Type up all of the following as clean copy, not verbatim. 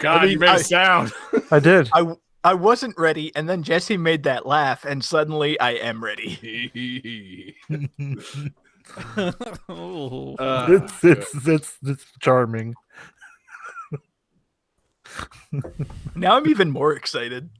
God, you made a sound. I did. I wasn't ready, and then Jesse made that laugh, and suddenly I am ready. It's charming. Now I'm even more excited.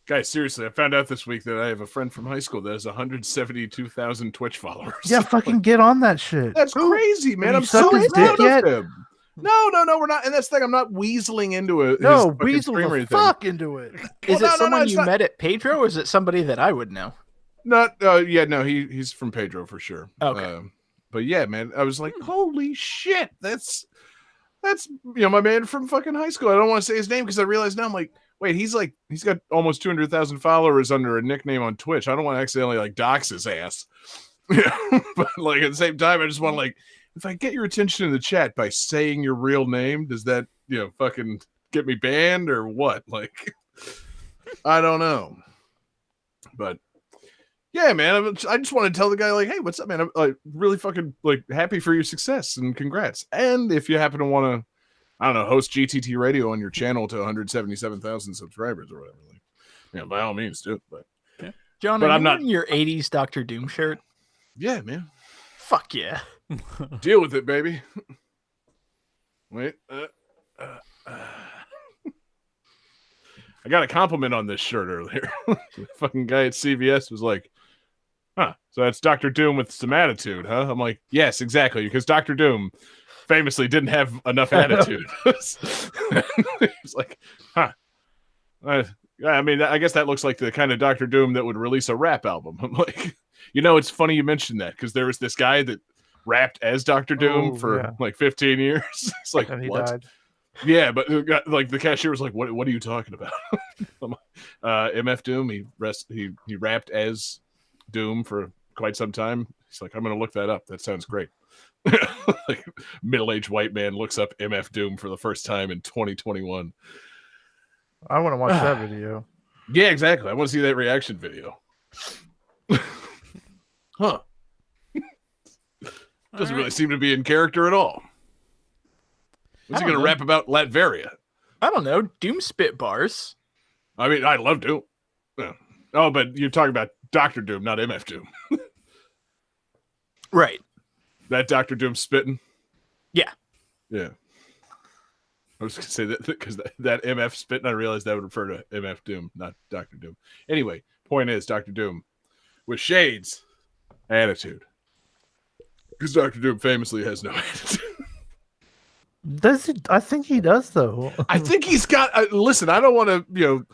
Guys, seriously, I found out this week that I have a friend from high school that has 172,000 Twitch followers. Yeah, fucking get on that shit. That's crazy, man. I'm so proud of him. No, we're not. And that's the thing. I'm not weaseling into it. No, weasel the fuck into it. Is it someone you met at Pedro, or is it somebody that I would know? Not, he's from Pedro for sure. Okay. But yeah, man, I was like, holy shit, that's my man from fucking high school. I don't want to say his name because I realized now I'm like, wait, he's got almost 200,000 followers under a nickname on Twitch. I don't want to accidentally dox his ass. But at the same time, I just want to if I get your attention in the chat by saying your real name, does that fucking get me banned or what? I don't know. But yeah, man, I just want to tell the guy hey, what's up, man? I'm really fucking happy for your success and congrats. And if you happen to want to, I don't know, host GTT Radio on your channel to 177,000 subscribers or whatever, by all means do it. But yeah. John, are you wearing your 80s Dr. Doom shirt? Yeah, man. Fuck yeah. Deal with it, baby. Wait. I got a compliment on this shirt earlier. The fucking guy at CVS was like, so that's Dr. Doom with some attitude, huh? I'm like, yes, exactly, because Dr. Doom famously didn't have enough attitude. He's like, I mean, I guess that looks like the kind of Dr. Doom that would release a rap album. I'm like, it's funny you mentioned that because there was this guy that rapped as Dr. Doom for 15 years. It's like, and he what? died. Yeah, but the cashier was like, "What are you talking about?" MF Doom. He rapped as Doom for quite some time. He's like, "I'm gonna look that up. That sounds great." Middle-aged white man looks up MF Doom for the first time in 2021. I want to watch that video. Yeah, exactly. I want to see that reaction video. Huh? Doesn't really seem to be in character at all. What's he going to rap about Latveria? I don't know. Doom spit bars. I mean, I love Doom. Yeah. Oh, but you're talking about Dr. Doom, not MF Doom. Right. That Dr. Doom spitting? Yeah. Yeah. I was going to say that because that MF spitting, I realized that would refer to MF Doom, not Dr. Doom. Anyway, point is, Dr. Doom, with shades, attitude. Because Dr. Doom famously has no attitude. Does he? I think he does, though. I think he's got. Listen, I don't want to,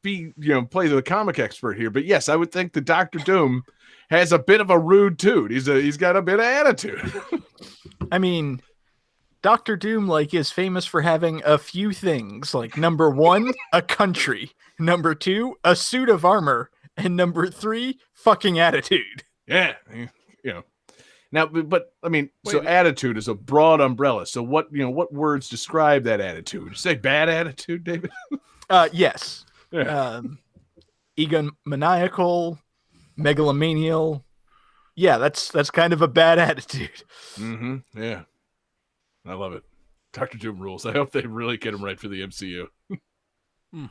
play the comic expert here, but yes, I would think that Dr. Doom has a bit of a rude dude. He's got a bit of attitude. I mean, Dr. Doom is famous for having a few things. Number 1, a country. Number 2, a suit of armor, and number 3, fucking attitude. Yeah, Now, but I mean, attitude is a broad umbrella. So what words describe that attitude? Would you say bad attitude, David? Yes. Yeah. Egomaniacal, megalomaniacal. Yeah, that's kind of a bad attitude. Mm-hmm. Yeah. I love it. Dr. Doom rules. I hope they really get him right for the MCU. All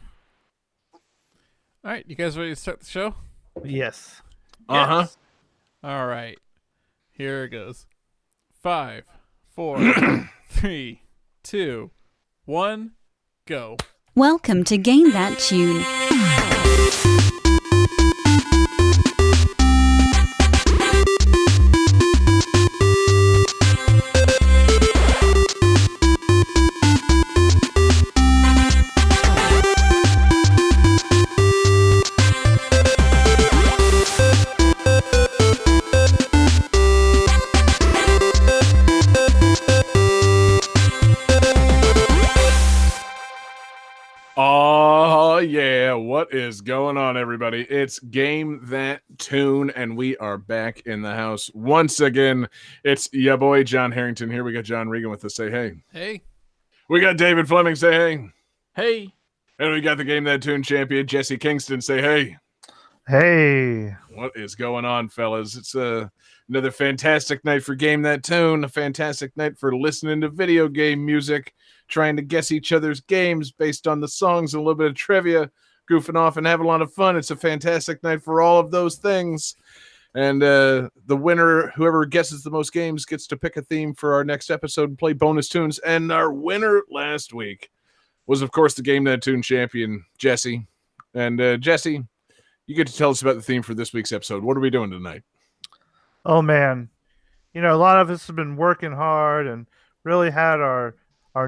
right, you guys ready to start the show? Yes. Uh-huh. All right. Here it goes. 5, 4, 3, 2, 1, go. Welcome to Gain That Tune. Oh, yeah. What is going on, everybody? It's Game That Tune, and we are back in the house once again. It's ya boy, John Harrington here. We got John Regan with us. Say hey. Hey. We got David Fleming. Say hey. Hey. And we got the Game That Tune champion, Jesse Kingston. Say hey. Hey. What is going on, fellas? It's another fantastic night for Game That Tune, a fantastic night for listening to video game music, trying to guess each other's games based on the songs and a little bit of trivia, goofing off and having a lot of fun. It's a fantastic night for all of those things. And the winner, whoever guesses the most games, gets to pick a theme for our next episode and play bonus tunes. And our winner last week was, of course, the Game That Tune champion, Jesse. And Jesse, you get to tell us about the theme for this week's episode. What are we doing tonight? Oh man. A lot of us have been working hard and really had our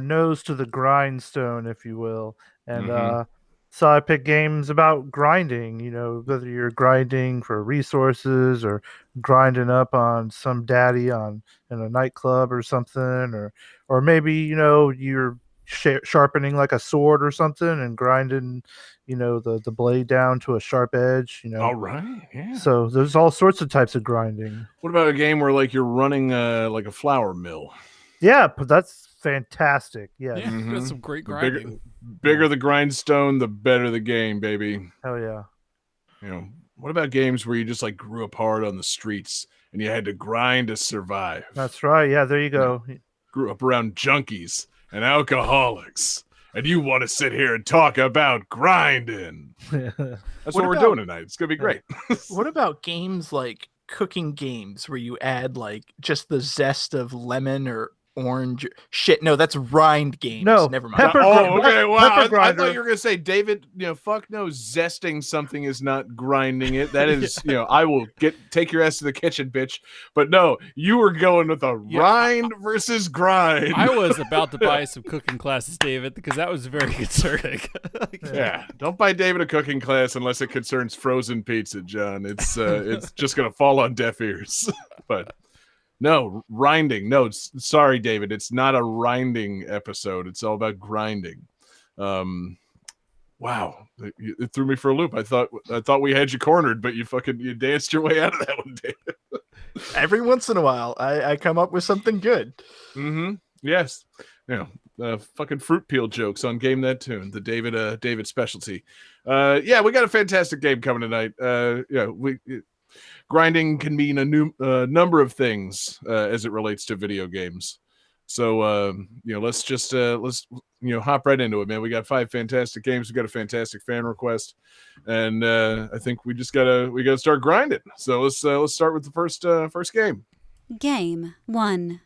nose to the grindstone, if you will. And so I picked games about grinding, whether you're grinding for resources or grinding up on some daddy in a nightclub or something, or maybe, you're sharpening like a sword or something and grinding, the blade down to a sharp edge, All right, yeah. So there's all sorts of types of grinding. What about a game where like you're running like a flour mill? Yeah, but that's fantastic. Yes. Yeah, that's some great grinding. Bigger the grindstone, the better the game, baby. Hell yeah. What about games where you just like grew up hard on the streets and you had to grind to survive? That's right. Yeah, there you go. Grew up around junkies and alcoholics, and you want to sit here and talk about grinding. That's what we're doing tonight. It's gonna be great. What about games like cooking games where you add like just the zest of lemon or orange? Shit, no, that's rind games. No, never mind. pepper- Okay. Wow. I grinder. thought you were gonna say, David. Fuck no. Zesting something is not grinding it. That is, I will take your ass to the kitchen, bitch. But no, you were going with a rind versus grind. I was about to buy some cooking classes, David, because that was very concerning. Yeah, don't buy David a cooking class unless it concerns frozen pizza, John. It's just gonna fall on deaf ears. But no, rinding. No, sorry, David. It's not a rinding episode. It's all about grinding. Wow, it threw me for a loop. I thought we had you cornered, but you danced your way out of that one, David. Every once in a while, I come up with something good. Mm-hmm. Yes. Fucking fruit peel jokes on Game That Tune, the David specialty. We got a fantastic game coming tonight. Grinding can mean a number of things as it relates to video games. So let's hop right into it, man. We got 5 fantastic games. We got a fantastic fan request, and I think we gotta start grinding. So let's start with the first game. Game 1.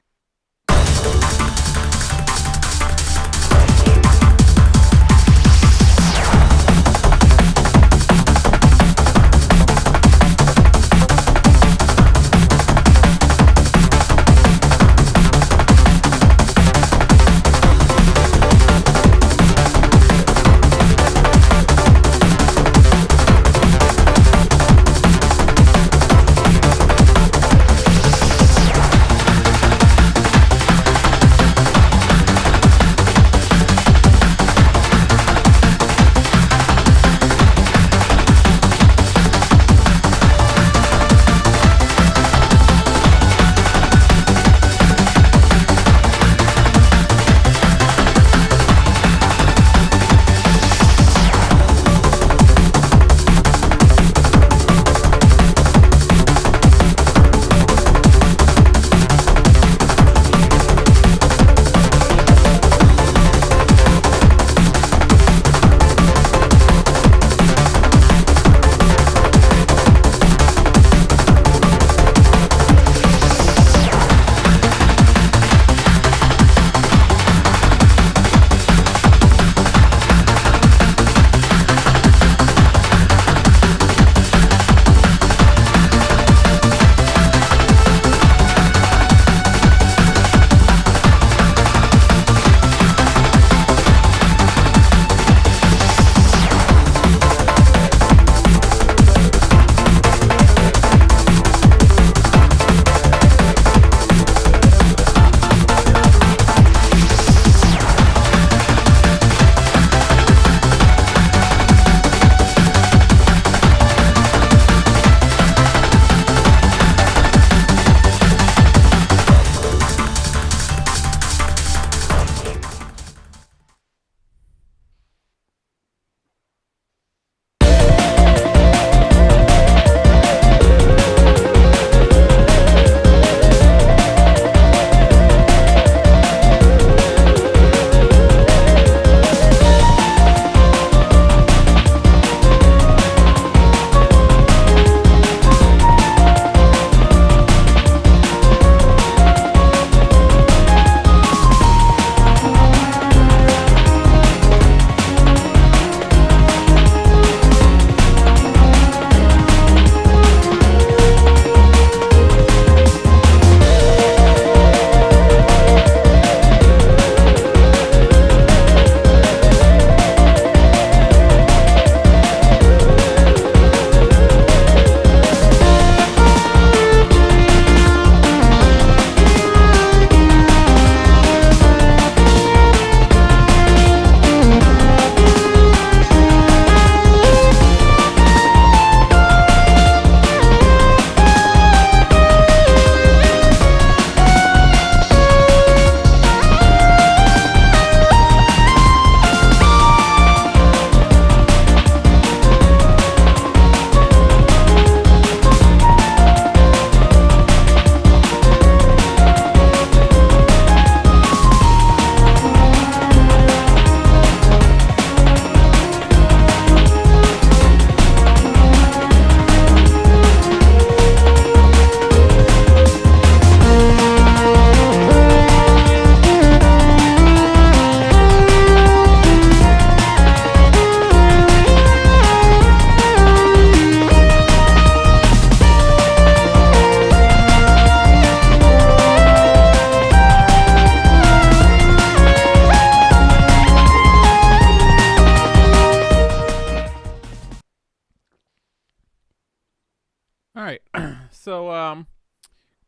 All right. So,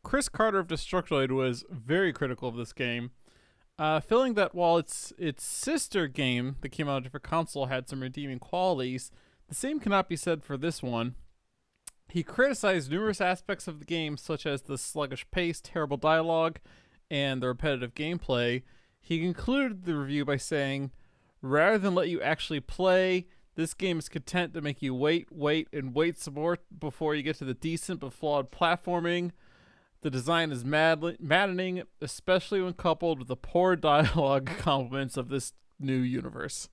Chris Carter of Destructoid was very critical of this game, feeling that while its sister game that came out on a different console had some redeeming qualities, the same cannot be said for this one. He criticized numerous aspects of the game, such as the sluggish pace, terrible dialogue, and the repetitive gameplay. He concluded the review by saying, "Rather than let you actually play, this game is content to make you wait, and wait some more before you get to the decent but flawed platforming. The design is maddening, especially when coupled with the poor dialogue compliments of this new universe."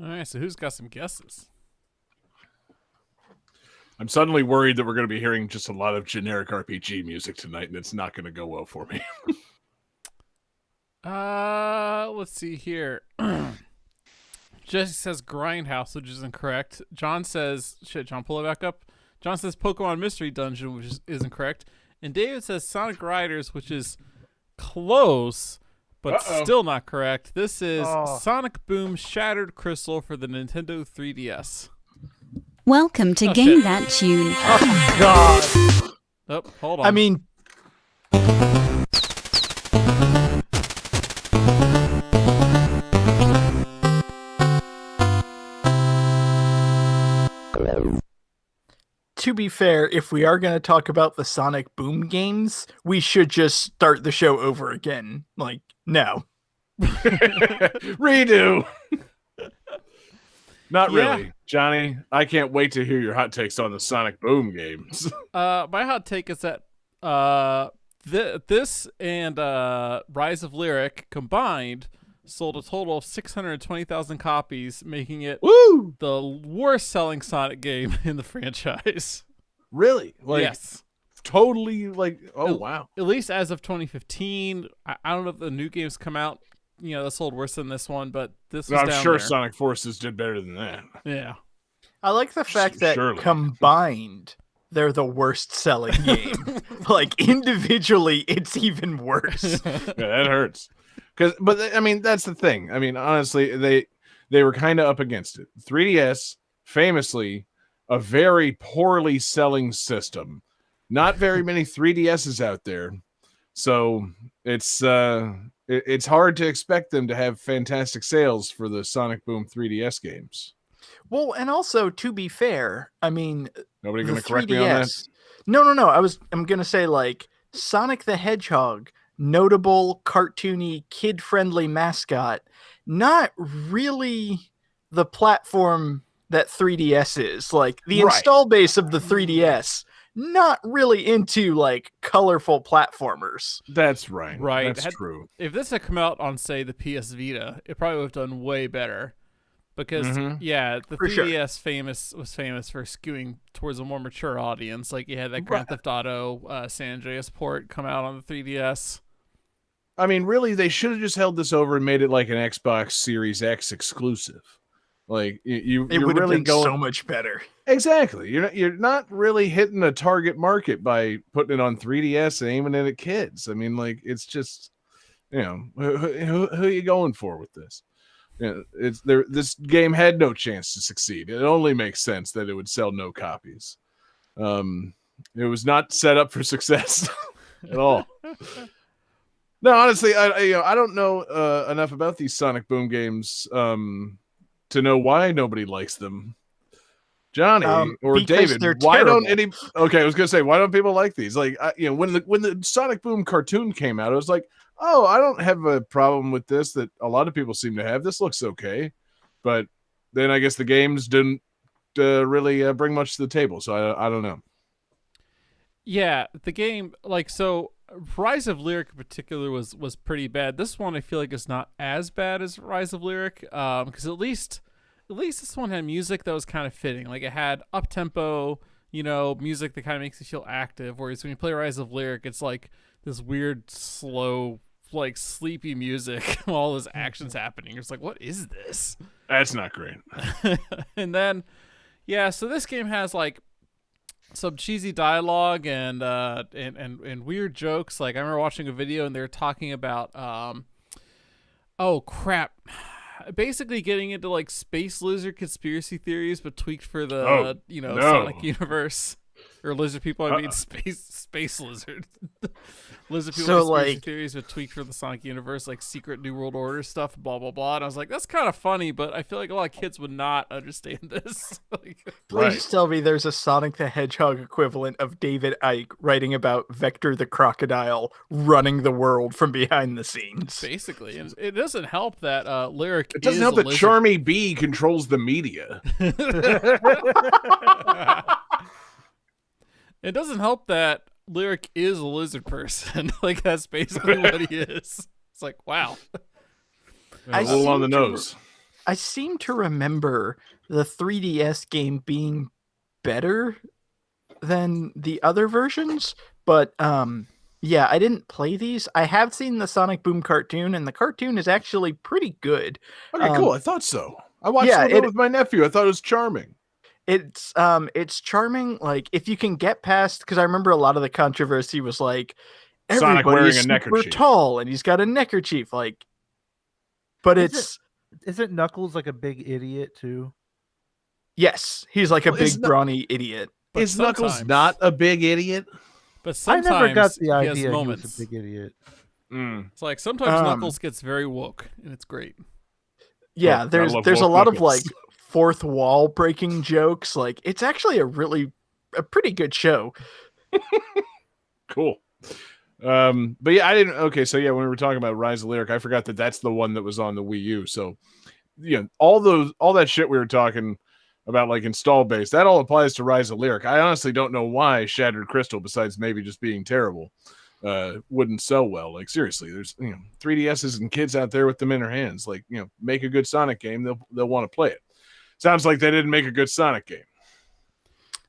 All right, so who's got some guesses? I'm suddenly worried that we're going to be hearing just a lot of generic RPG music tonight, and it's not going to go well for me. Let's see here. Jesse says Grindhouse, which is incorrect. John says, John, pull it back up. John says Pokemon Mystery Dungeon, which is incorrect. And David says Sonic Riders, which is close, but still not correct. This is Sonic Boom Shattered Crystal for the Nintendo 3DS. Welcome to Game That Tune. Oh, God. Oh, hold on. I mean, to be fair, if we are going to talk about the Sonic Boom games, we should just start the show over again. Like, no. Redo. Not really. Johnny, I can't wait to hear your hot takes on the Sonic Boom games. My hot take is that this and Rise of Lyric combined sold a total of 620,000 copies, making it the worst-selling Sonic game in the franchise. Really? Like, yes. Totally, like, wow. At least as of 2015. I don't know if the new games come out, that sold worse than this one, but this was I'm sure there. Sonic Forces did better than that. Yeah. I like the fact that combined, they're the worst-selling game. Like, individually, it's even worse. Yeah, that hurts. But I mean, that's the thing. I mean, honestly, they were kind of up against it. 3DS, famously, a very poorly selling system. Not very many 3DSs out there, so it's hard to expect them to have fantastic sales for the Sonic Boom 3DS games. Well, and also, to be fair, I mean, nobody going to correct me on that? No. I'm going to say, like, Sonic the Hedgehog, notable, cartoony, kid-friendly mascot, not really the platform that 3DS is. Like the Right. install base of the 3DS, not really into like colorful platformers. That's right. Right. That's true. If this had come out on, say, the PS Vita, it probably would have done way better. Because the For sure. 3DS was famous for skewing towards a more mature audience. Like you had that Grand Theft Auto San Andreas port come out on the 3DS. I mean, really, they should have just held this over and made it like an Xbox Series X exclusive. Like you're would have really been going so much better. Exactly. You're not really hitting a target market by putting it on 3DS and aiming it at kids. I mean, like it's just, who are you going for with this? It's there. This game had no chance to succeed. It only makes sense that it would sell no copies. It was not set up for success at all. No, honestly, I don't know enough about these Sonic Boom games to know why nobody likes them. Johnny or David, why don't any? Okay, I was gonna say, why don't people like these? Like, when the Sonic Boom cartoon came out, I was like, oh, I don't have a problem with this that a lot of people seem to have. This looks okay, but then I guess the games didn't really bring much to the table, so I don't know. Yeah, the game, like, so Rise of Lyric in particular was pretty bad. This one I feel like is not as bad as Rise of Lyric, because at least this one had music that was kind of fitting. Like it had up tempo, music that kind of makes you feel active. Whereas when you play Rise of Lyric, it's like this weird, slow, like sleepy music while all this action's happening. It's like, what is this? That's not great. And then, so this game has like some cheesy dialogue and weird jokes. Like I remember watching a video and they were talking about basically getting into like space lizard conspiracy theories, but tweaked for the Sonic universe. Or lizard people, I mean space lizard. Lizard people conspiracy theories, but tweaked for the Sonic universe, like secret New World Order stuff, blah blah blah. And I was like, that's kind of funny, but I feel like a lot of kids would not understand this. Please tell me there's a Sonic the Hedgehog equivalent of David Icke writing about Vector the crocodile running the world from behind the scenes. Basically, and it doesn't help that Lyric. It doesn't help that Charmy B controls the media. It doesn't help that Lyric is a lizard person. Like that's basically what he is. It's like, wow. A little on the nose. I seem to remember the 3DS game being better than the other versions, but I didn't play these. I have seen the Sonic Boom cartoon, and the cartoon is actually pretty good. Okay, cool. I thought so. I watched it with my nephew. I thought it was charming. It's charming. Like if you can get past, because I remember a lot of the controversy was like Sonic wearing a super neckerchief, tall, and he's got a neckerchief. Like, but isn't Knuckles like a big idiot too? Yes, he's like a big brawny idiot. But is Knuckles not a big idiot? But sometimes I never got the idea he he moments. was a big idiot. It's like sometimes Knuckles gets very woke, and it's great. Yeah, there's a lot of like fourth wall breaking jokes. Like it's actually a pretty good show. Cool. But yeah, I didn't. Okay, so yeah, when we were talking about Rise of Lyric, I forgot that that's the one that was on the Wii U. So, all that shit we were talking about, like install base, that all applies to Rise of Lyric. I honestly don't know why Shattered Crystal, besides maybe just being terrible, wouldn't sell well. Like seriously, there's 3DSs and kids out there with them in their hands. Like make a good Sonic game, they'll want to play it. Sounds like they didn't make a good Sonic game.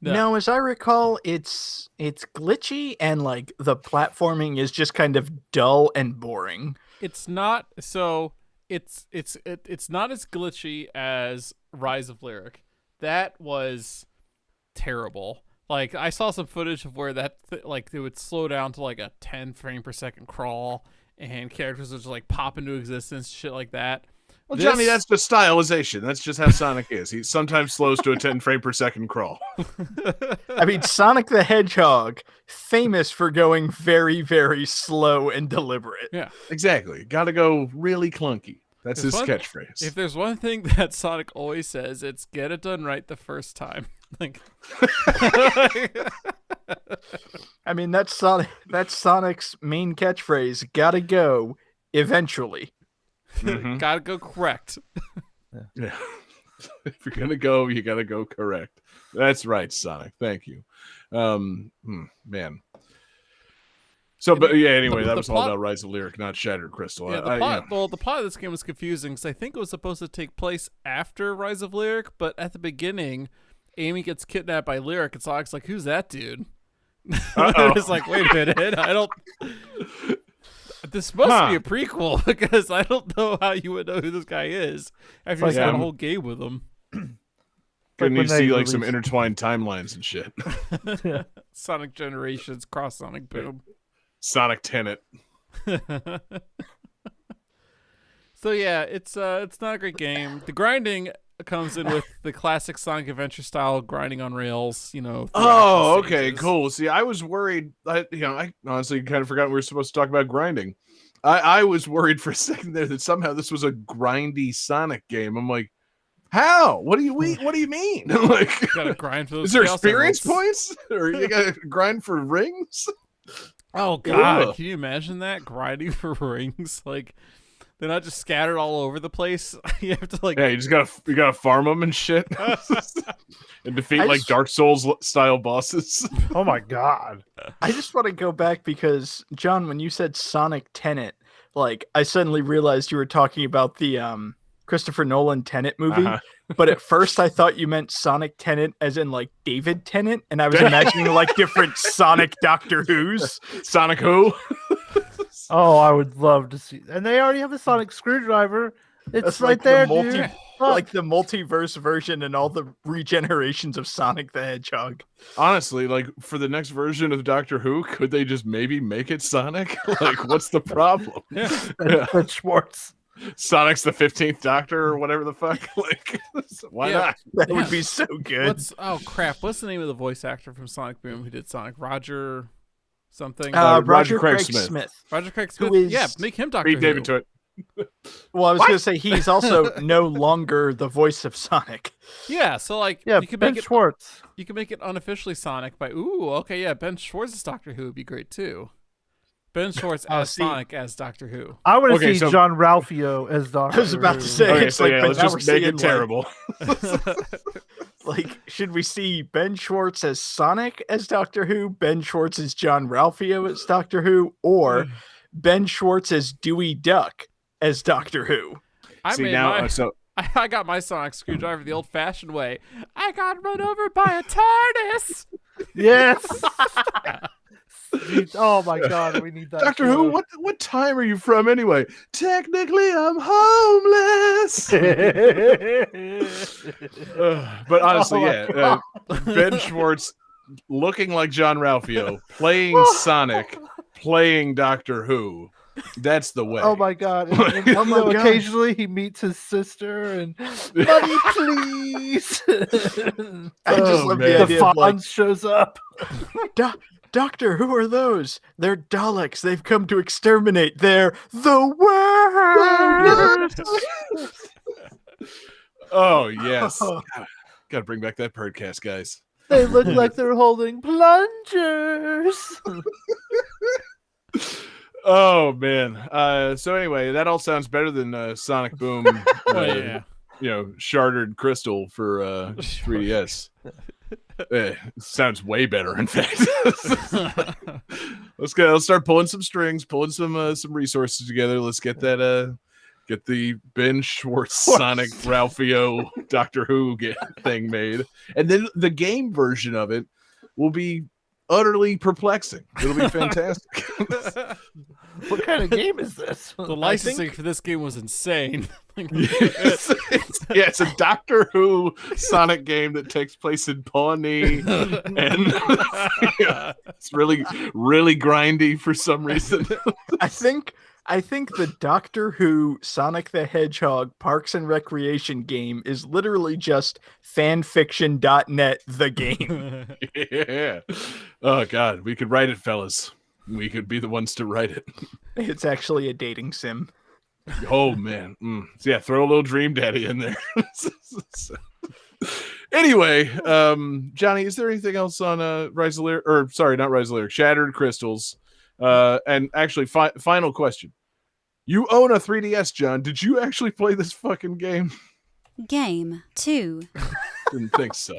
No, as I recall, it's glitchy and like the platforming is just kind of dull and boring. It's not so. It's not as glitchy as Rise of Lyric. That was terrible. Like I saw some footage of where that like they would slow down to like a 10 frame per second crawl, and characters would just like pop into existence, shit like that. Well, Johnny, that's just stylization. That's just how Sonic is. He sometimes slows to a 10 frame per second crawl. I mean, Sonic the Hedgehog, famous for going very, very slow and deliberate. Yeah, exactly. Got to go really clunky. That's his catchphrase. If there's one thing that Sonic always says, it's get it done right the first time. Like, I mean, that's Sonic's main catchphrase. Gotta go eventually. Mhm. Gotta go correct. Yeah. If you're gonna go, you gotta go correct. That's right, Sonic. Thank you. Man. So, but yeah. Anyway, that the was all plot- about Rise of Lyric, not Shattered Crystal. Yeah, the plot. Well, the plot of this game was confusing because I think it was supposed to take place after Rise of Lyric, but at the beginning, Amy gets kidnapped by Lyric, and Sonic's like, "Who's that dude?" It's like, wait a minute, I don't. This supposed to be a prequel because I don't know how you would know who this guy is after you spent a whole game with him. Couldn't you when they see like some released- intertwined timelines and shit? Sonic Generations, cross Sonic Boom. Sonic Tenet. So yeah, it's not a great game. The grinding comes in with the classic Sonic Adventure style grinding on rails. You know. through Oh, action okay, stages. cool. See, I was worried. I honestly kind of forgot we were supposed to talk about grinding. I was worried for a second there that somehow this was a grindy Sonic game. I'm like, how? What do you mean? Like, You gotta grind for those. is there Chaos experience Emeralds. points, or you gotta grind for rings? Oh god, Ugh. can you imagine that grinding for rings? Like they're not just scattered all over the place. You have to like. Yeah, you gotta farm them and shit, and defeat I like just- Dark Souls style bosses. Oh my god. I just want to go back because John, when you said Sonic Tenet, like I suddenly realized you were talking about the Christopher Nolan Tenet movie. Uh-huh. But at first I thought you meant Sonic Tenet as in like David Tennant, and I was imagining like different Sonic Doctor Who's. Sonic who? Oh, I would love to see. And they already have a Sonic screwdriver. It's That's right like there, the multi- dude. Like the multiverse version and all the regenerations of Sonic the Hedgehog. Honestly, like for the next version of Doctor Who, could they just maybe make it Sonic? Like, what's the problem? Ben Schwartz. Sonic's the 15th Doctor or whatever the fuck. Like, why Yeah. not? That Yeah. would be so good. What's the name of the voice actor from Sonic Boom who did Sonic? Roger something. Roger Craig Craig Smith. Smith. Roger Craig who Smith. is- Yeah, make him Doctor Read Who. David to it. Well, I was going to say he's also no longer the voice of Sonic. Yeah, so like Yeah, you can Ben make it Schwartz. you can make it unofficially Sonic by okay, yeah, Ben Schwartz's Doctor Who would be great too. Ben Schwartz Oh, as see- Sonic as Doctor Who. I want to Okay, see so- John Ralphio as Doctor. I was about to Who. say- Okay, It's so like, yeah, but let's now just we're make seeing, it terrible. Like, should we see Ben Schwartz as Sonic as Doctor Who, Ben Schwartz as John Ralphio as Doctor Who, or Ben Schwartz as Dewey Duck as Doctor Who? I See made now, my, so I got my Sonic screwdriver the old-fashioned way. I got run over by a TARDIS. Yes. Oh my god, we need that. Doctor show. Who, what time are you from anyway? Technically, I'm homeless. But honestly, Oh my yeah, Ben Schwartz looking like John Ralphio, playing Sonic, playing Doctor Who. That's the way. Oh my god! And, Oh my God. Occasionally he meets his sister and money, please. I just Oh, love man. the The idea of like, Fonz shows up. Doctor, who are those? They're Daleks. They've come to exterminate. They're the worst. Oh yes, gotta bring back that podcast, guys. They look like they're holding plungers. Oh man. So anyway, that all sounds better than Sonic Boom. Oh yeah. Shattered Crystal for 3DS. Sounds way better, in fact. Let's start pulling some strings, pulling some resources together. Let's get that get the Ben Schwartz Sonic Ralphio Doctor Who thing made, and then the game version of it will be utterly perplexing. It'll be fantastic. What kind of game is this? The licensing for this game was insane. It's a Doctor Who Sonic game that takes place in Pawnee, and it's really, really grindy for some reason. I think the Doctor Who Sonic the Hedgehog Parks and Recreation game is literally just fanfiction.net the game. Yeah. Oh God, we could write it, fellas. We could be the ones to write it. It's actually a dating sim. Oh man. So, yeah, throw a little Dream Daddy in there. Anyway, Johnny, is there anything else on Rise of Lyric, or sorry, not Rise of Lyric, Shattered Crystals? And actually, final question. You own a 3DS, John. Did you actually play this fucking game? Game 2. Didn't think so.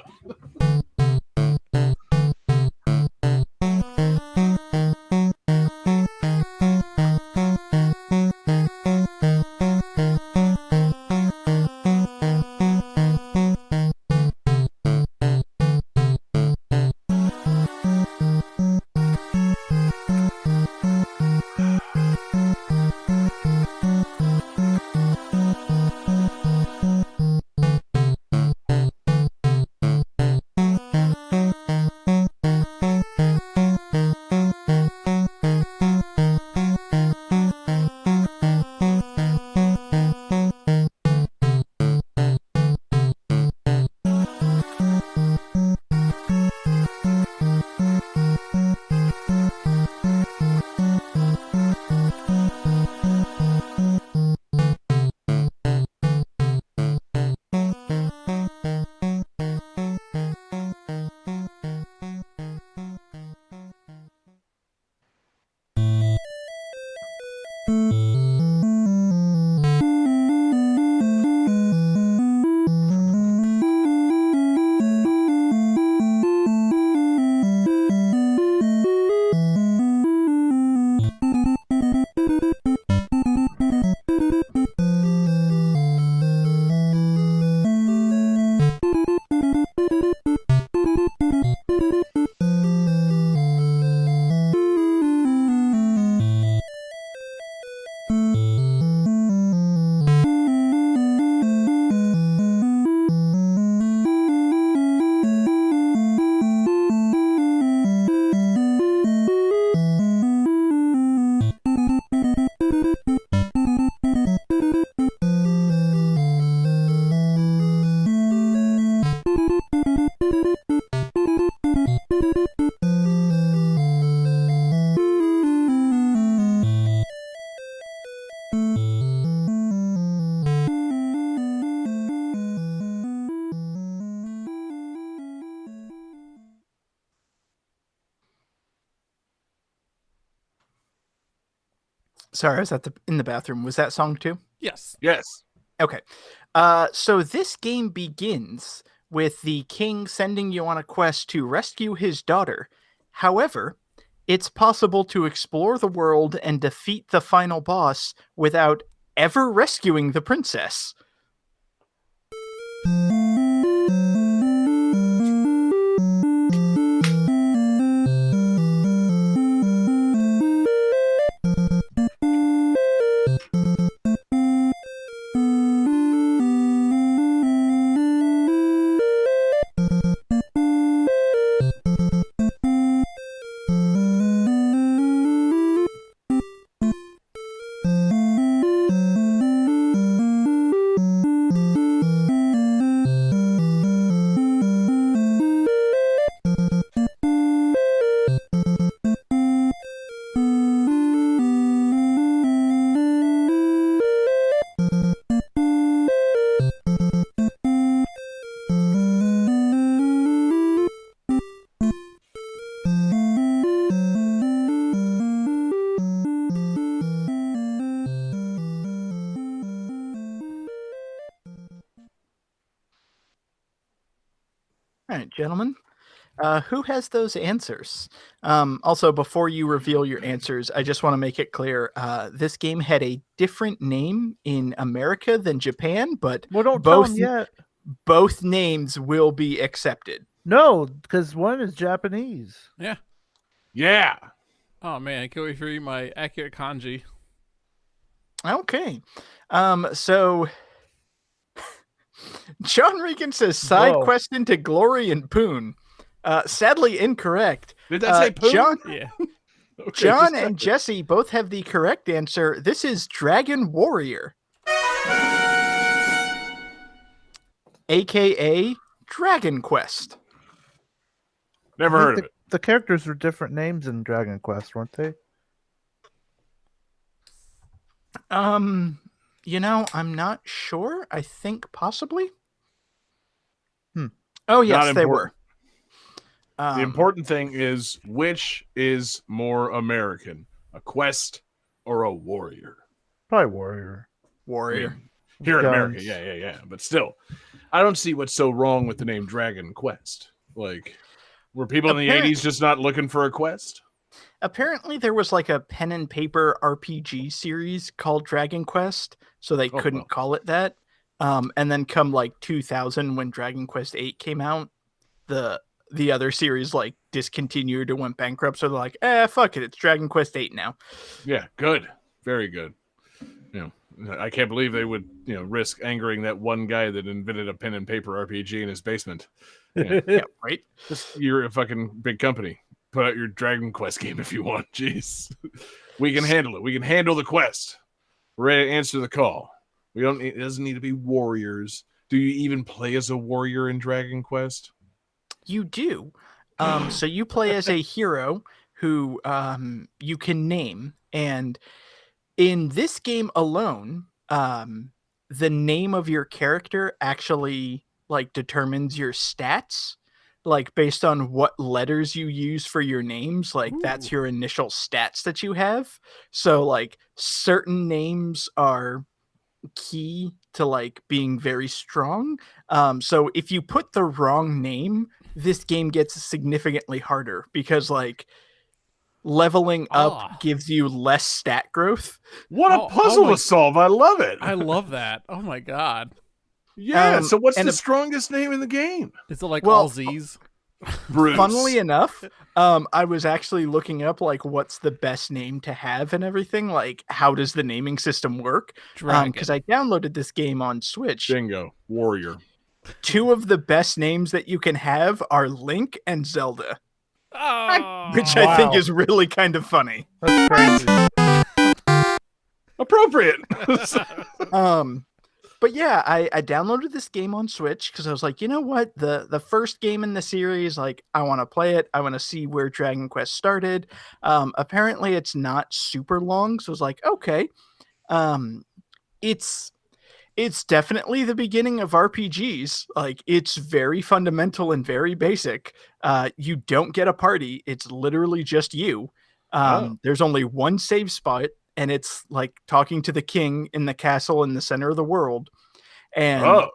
Sorry, I was in the bathroom. Was that song too? Yes. Yes. Okay. So this game begins with the king sending you on a quest to rescue his daughter. However, it's possible to explore the world and defeat the final boss without ever rescuing the princess. All right, gentlemen. Who has those answers? Also, before you reveal your answers, I just want to make it clear this game had a different name in America than Japan, but Well, don't tell them yet. both names will be accepted. No, because one is Japanese. Yeah. Yeah. Oh man, I can't wait for you my accurate kanji. Okay. So John Regan says side Whoa. quest into Glory and Poon. Sadly incorrect. Did that say Poon? John, Yeah. Okay, John just and Jesse both have the correct answer. This is Dragon Warrior, aka Dragon Quest. never heard of it. The characters were different names in Dragon Quest, weren't they? You know, I'm not sure. I think possibly. Hmm. Oh yes, Not they important. were. The important thing is which is more American, a quest or a warrior? Probably warrior. Warrior. Here in America, Guns. yeah. But still, I don't see what's so wrong with the name Dragon Quest. Like, were people in the Apparent- 80s just not looking for a quest? Apparently, there was like a pen and paper RPG series called Dragon Quest, so they couldn't well. call it that. And then come like 2000, when Dragon Quest 8 came out, the other series like discontinued or went bankrupt. So they're like, fuck it, it's Dragon Quest 8 now. Yeah, good. Very good. I can't believe they would, risk angering that one guy that invented a pen and paper RPG in his basement. Yeah, right. You're a fucking big company. Put out your Dragon Quest game if you want. Jeez. We can handle it. We can handle the quest. We're ready to answer the call. It doesn't need to be warriors. Do you even play as a warrior in Dragon Quest? You do. So you play as a hero who you can name, and in this game alone, the name of your character actually like determines your stats, like based on what letters you use for your names. Like that's your initial stats that you have. So like certain names are key to like being very strong. So if you put the wrong name, this game gets significantly harder because like leveling up gives you less stat growth. What a puzzle to solve. I love it. I love that. Oh my god. Yeah. So what's the strongest name in the game? Is it like all Z's? Bruce. Funnily enough, I was actually looking up like what's the best name to have and everything. Like, how does the naming system work? Because I downloaded this game on Switch. Bingo. Warrior. Two of the best names that you can have are Link and Zelda. Which I think is really kind of funny. That's crazy. Appropriate. But yeah, I downloaded this game on Switch because I was like, you know what? The first game in the series, like, I want to play it. I want to see where Dragon Quest started. Apparently, it's not super long, so I was like, okay. It's definitely the beginning of RPGs. Like, it's very fundamental and very basic. You don't get a party. It's literally just you. There's only one save spot, and it's like talking to the king in the castle in the center of the world. And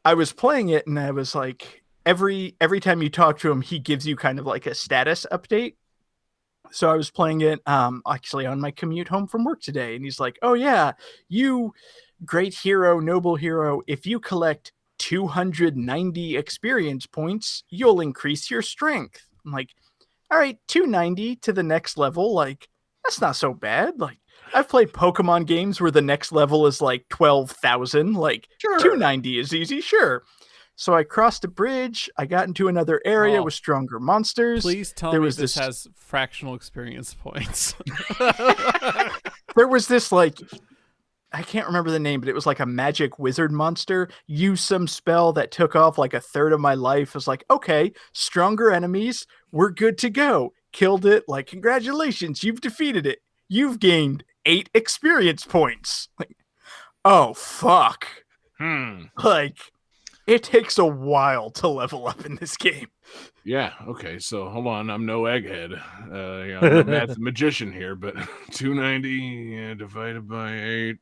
I was playing it, and I was like, every time you talk to him, he gives you kind of like a status update. So I was playing it actually on my commute home from work today, and he's like, oh yeah, you great hero, noble hero, if you collect 290 experience points, you'll increase your strength. I'm like, all right, 290 to the next level, like, that's not so bad. Like, I've played Pokemon games where the next level is like 12,000. Like, sure. 290 is easy, sure. So I crossed a bridge. I got into another area with stronger monsters. Please tell me this has fractional experience points. There was this, like, I can't remember the name, but it was like a magic wizard monster. Used some spell that took off like a third of my life. I was like, okay, stronger enemies. We're good to go. Killed it. Like, congratulations, you've defeated it. You've gained 8 experience points. Like, oh, fuck. Like, it takes a while to level up in this game. Yeah, okay, so hold on. I'm no egghead. I'm a math magician here, but 290 divided by 8.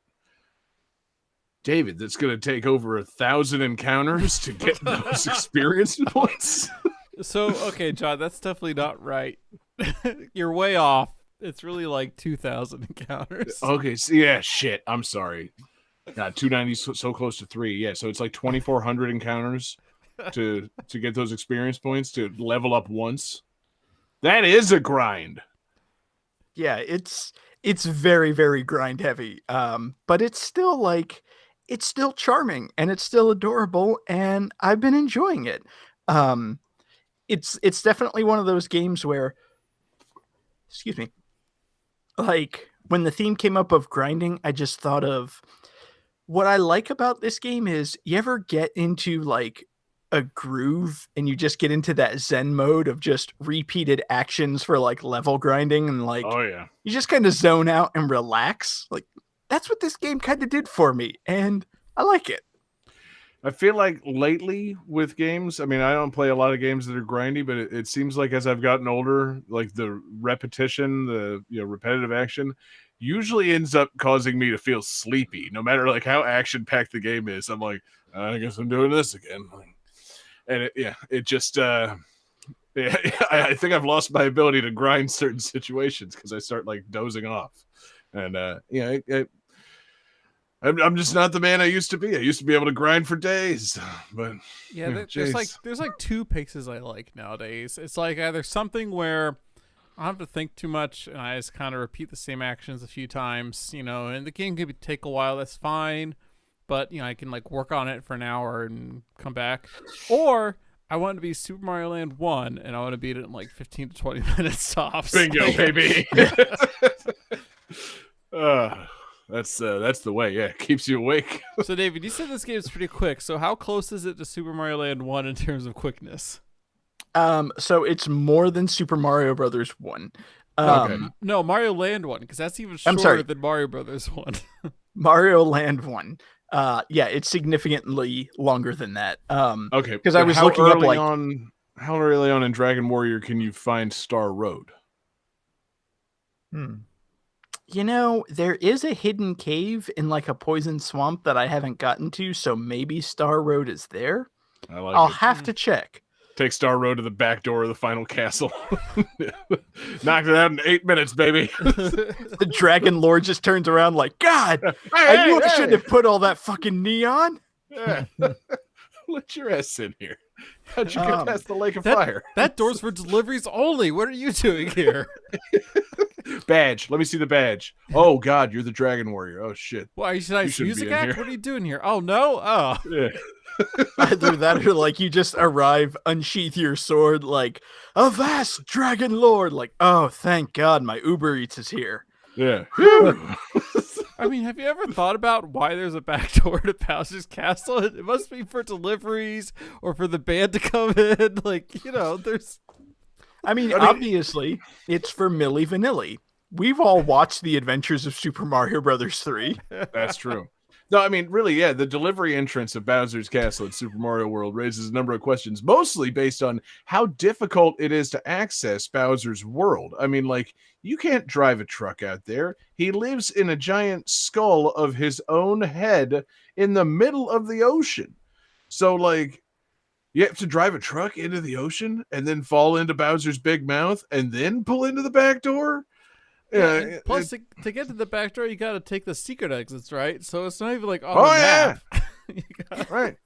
David, that's going to take over 1,000 encounters to get those experience points. So, okay, John, that's definitely not right. You're way off. It's really like 2,000 encounters. Okay, so yeah, shit. I'm sorry. God, 290 is so close to 3. Yeah, so it's like 2,400 encounters to get those experience points to level up once. That is a grind. Yeah, it's very, very grind heavy. But it's still like, it's still charming and it's still adorable, and I've been enjoying it. It's definitely one of those games where, excuse me, like when the theme came up of grinding, I just thought of what I like about this game is you ever get into like a groove and you just get into that zen mode of just repeated actions for like level grinding, and like, oh yeah, you just kind of zone out and relax. Like, that's what this game kind of did for me, and I like it. I feel like lately with games, I mean, I don't play a lot of games that are grindy, but it seems like as I've gotten older, like the repetition, the repetitive action usually ends up causing me to feel sleepy. No matter like how action packed the game is, I'm like, I guess I'm doing this again. And it just I think I've lost my ability to grind certain situations because I start like dozing off, and I'm just not the man I used to be. I used to be able to grind for days, but there's like two paces I like nowadays. It's like either something where I don't have to think too much and I just kind of repeat the same actions a few times, and the game could take a while. That's fine, but I can like work on it for an hour and come back, or I want to be Super Mario Land 1, and I want to beat it in like 15 to 20 minutes tops. Bingo, baby. That's the way. Yeah, it keeps you awake. So, David, you said this game's pretty quick. So, how close is it to Super Mario Land 1 in terms of quickness? So it's more than Super Mario Brothers 1. Okay. No, Mario Land 1, because that's even shorter than Mario Brothers 1. Mario Land 1. Yeah, it's significantly longer than that. Okay, because I was looking up like how early on in Dragon Warrior can you find Star Road? There is a hidden cave in like a poison swamp that I haven't gotten to, so maybe Star Road is there. I'll have to check. Take Star Road to the back door of the final castle. Knocked it out in 8 minutes, baby. The Dragon Lord just turns around like, God, I knew I shouldn't have put all that fucking neon. Yeah. Let your ass in here. How'd you get past the lake of fire? That door's for deliveries only. What are you doing here? Badge. Let me see the badge. Oh, God, you're the Dragon Warrior. Oh, shit. Why, should I music act? What are you doing here? Oh, no? Oh. Yeah. Either that or like you just arrive, unsheath your sword, like, Avast, Dragon Lord! Like, oh, thank God my Uber Eats is here. Yeah. I mean, have you ever thought about why there's a back door to Bowser's Castle? It must be for deliveries or for the band to come in. Like, there's... I mean, obviously, it's for Milli Vanilli. We've all watched The Adventures of Super Mario Brothers 3. That's true. No, I mean, really, yeah, the delivery entrance of Bowser's Castle at Super Mario World raises a number of questions, mostly based on how difficult it is to access Bowser's world. I mean, like, you can't drive a truck out there. He lives in a giant skull of his own head in the middle of the ocean. So, like, you have to drive a truck into the ocean and then fall into Bowser's big mouth and then pull into the back door? Yeah, plus, to get to the back door, you got to take the secret exits, right? So it's not even like on the map. Yeah. Right.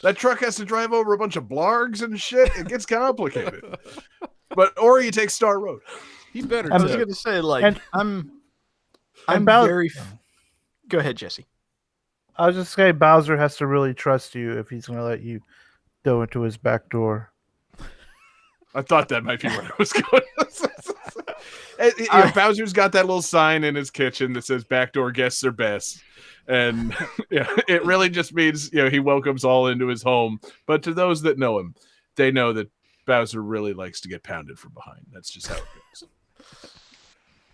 That truck has to drive over a bunch of blargs and shit. It gets complicated. Or you take Star Road. He better. I was going to say, like, I'm very. Go ahead, Jesse. I was just saying, Bowser has to really trust you if he's going to let you go into his back door. I thought that might be where I was going. Bowser's got that little sign in his kitchen that says "Backdoor guests are best," and it really just means he welcomes all into his home. But to those that know him, they know that Bowser really likes to get pounded from behind. That's just how it goes.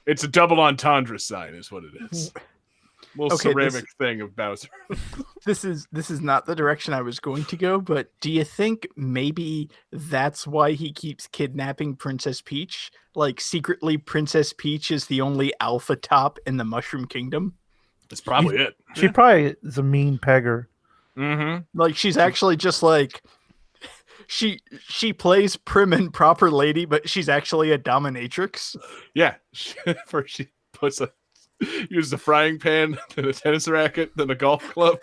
It's a double entendre sign, is what it is. Little ceramic thing of Bowser. This is not the direction I was going to go, but do you think maybe that's why he keeps kidnapping Princess Peach? Like, secretly, Princess Peach is the only alpha top in the Mushroom Kingdom? That's probably it. She probably is a mean pegger. Mm-hmm. Like, she's actually just like... She plays prim and proper lady, but she's actually a dominatrix. Yeah. First she uses a frying pan, then a tennis racket, then a golf club.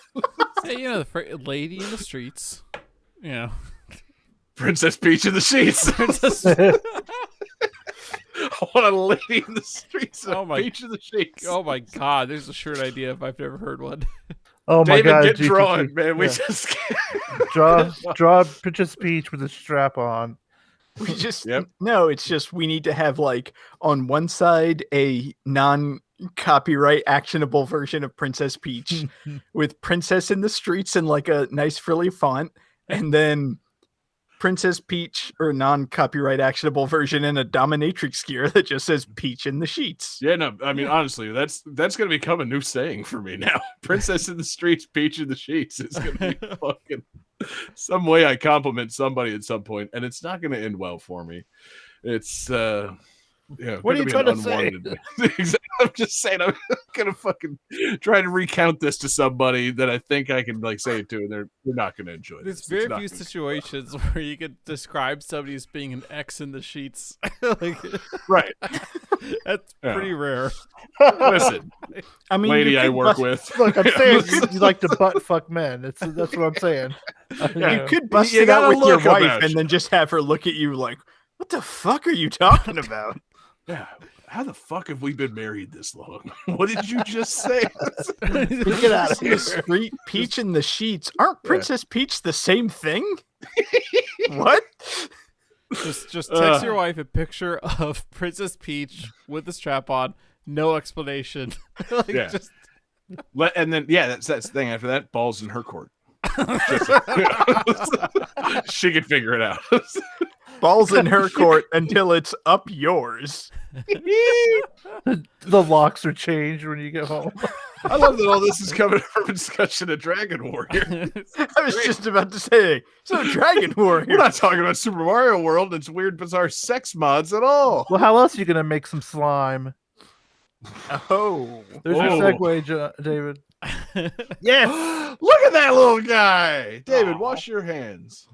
Hey, the lady in the streets. Princess Peach in the sheets. I want a lady in the streets. Peach in the sheets. Oh my God, there's a shirt idea if I've never heard one. Oh my David, God! Get drawn, man. We just draw Princess Peach with a strap on. We just no. It's just we need to have like on one side a non-copyright actionable version of Princess Peach with Princess in the streets in like a nice frilly font, and then Princess Peach or non-copyright actionable version in a dominatrix gear that just says Peach in the sheets. Yeah, no, I mean honestly, that's gonna become a new saying for me now. Princess in the streets, Peach in the sheets is gonna be fucking some way I compliment somebody at some point, and it's not gonna end well for me. It's Yeah, What are gonna you be an trying to say? unwanted- Exactly. I'm just saying, I'm gonna fucking try to recount this to somebody that I think I can like say it to, and they're not gonna enjoy There's this. very It's not few gonna- situations where you could describe somebody as being an X in the sheets. Like, Right. that's Yeah. pretty rare. Listen, I mean, lady you I could work bust, with. Look, I'm Yeah, saying listen. you like to butt fuck men. That's what I'm saying. you could bust You it out gotta with your look wife about and you. then just have her look at you like, "What the fuck are you talking about?" Yeah. How the fuck have we been married this long? What did you just say? Get out of Princess in here. the street, Peach in the sheets. Aren't Princess Peach the same thing? What? Just text your wife a picture of Princess Peach with the strap on, no explanation. Like, Yeah. just And then that's the thing. After that, balls in her court. She can figure it out. Balls in her court until it's up yours. The locks are changed when you get home. I love that all this is coming from a discussion of Dragon Warrior. I was just about to say, so Dragon We're Warrior. not talking about Super Mario World. It's weird, bizarre sex mods at all. Well, how else are you gonna make some slime? Oh. There's Oh. your segue, David. Yes. Look at that little guy. David, wash your hands.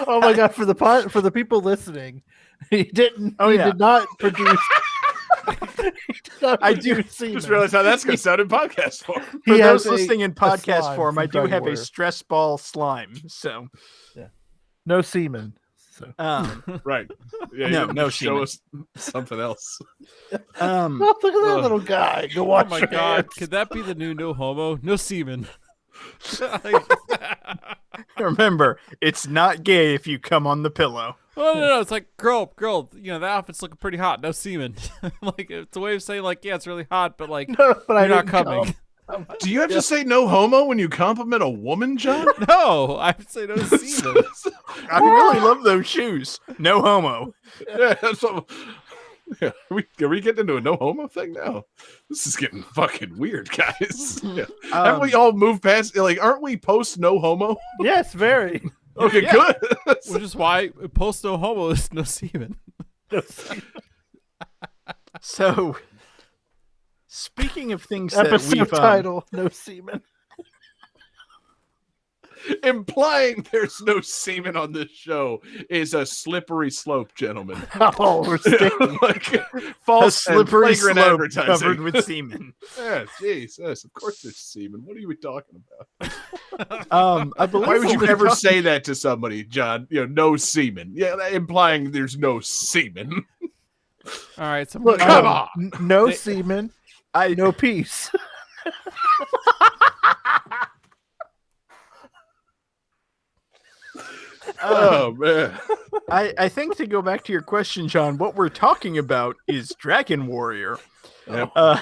Oh my god! For the people listening, he didn't. Oh, he yeah. did not produce. I do Just realized how that's going to sound in podcast form. For He those has listening in podcast slime form, from I do Dragon have Warrior. a stress ball slime. So, No semen. So. Right. Yeah, No, you no show semen. us something else. Oh, look at that little guy. Go oh watch my your god, hands. could that be the new no homo? No semen. remember, it's not gay if you come on the pillow. Oh no, it's like girl, you know, that outfit's looking pretty hot, no semen. Like, it's a way of saying like, yeah, it's really hot, but like No, but I you're not didn't coming. come. Do you have to say no homo when you compliment a woman, John? No, I would say no semen. I really love those shoes. No homo. Yeah, that's what, yeah. Are we getting into a no homo thing now? This is getting fucking weird, guys. Yeah. Haven't we all moved past? Like, aren't we post no homo? Yes, very. Okay, Yeah. good. Which is why post no homo is no semen. So, speaking of things that Episode we've title: No semen. Implying there's no semen on this show is a slippery slope, gentlemen. Oh, we're sticking. Like a false slippery and flagrant slope advertising. covered with semen. Yeah, Jesus. Of course there's semen. What are you talking about? I believe Why would you we're ever talking- say that to somebody, John? You know, no semen. Yeah, that implying there's no semen. All right, so Look, Come no, on. no They- semen, I no peace. Oh man. I think to go back to your question, John, what we're talking about is Dragon Warrior. Yep. Uh,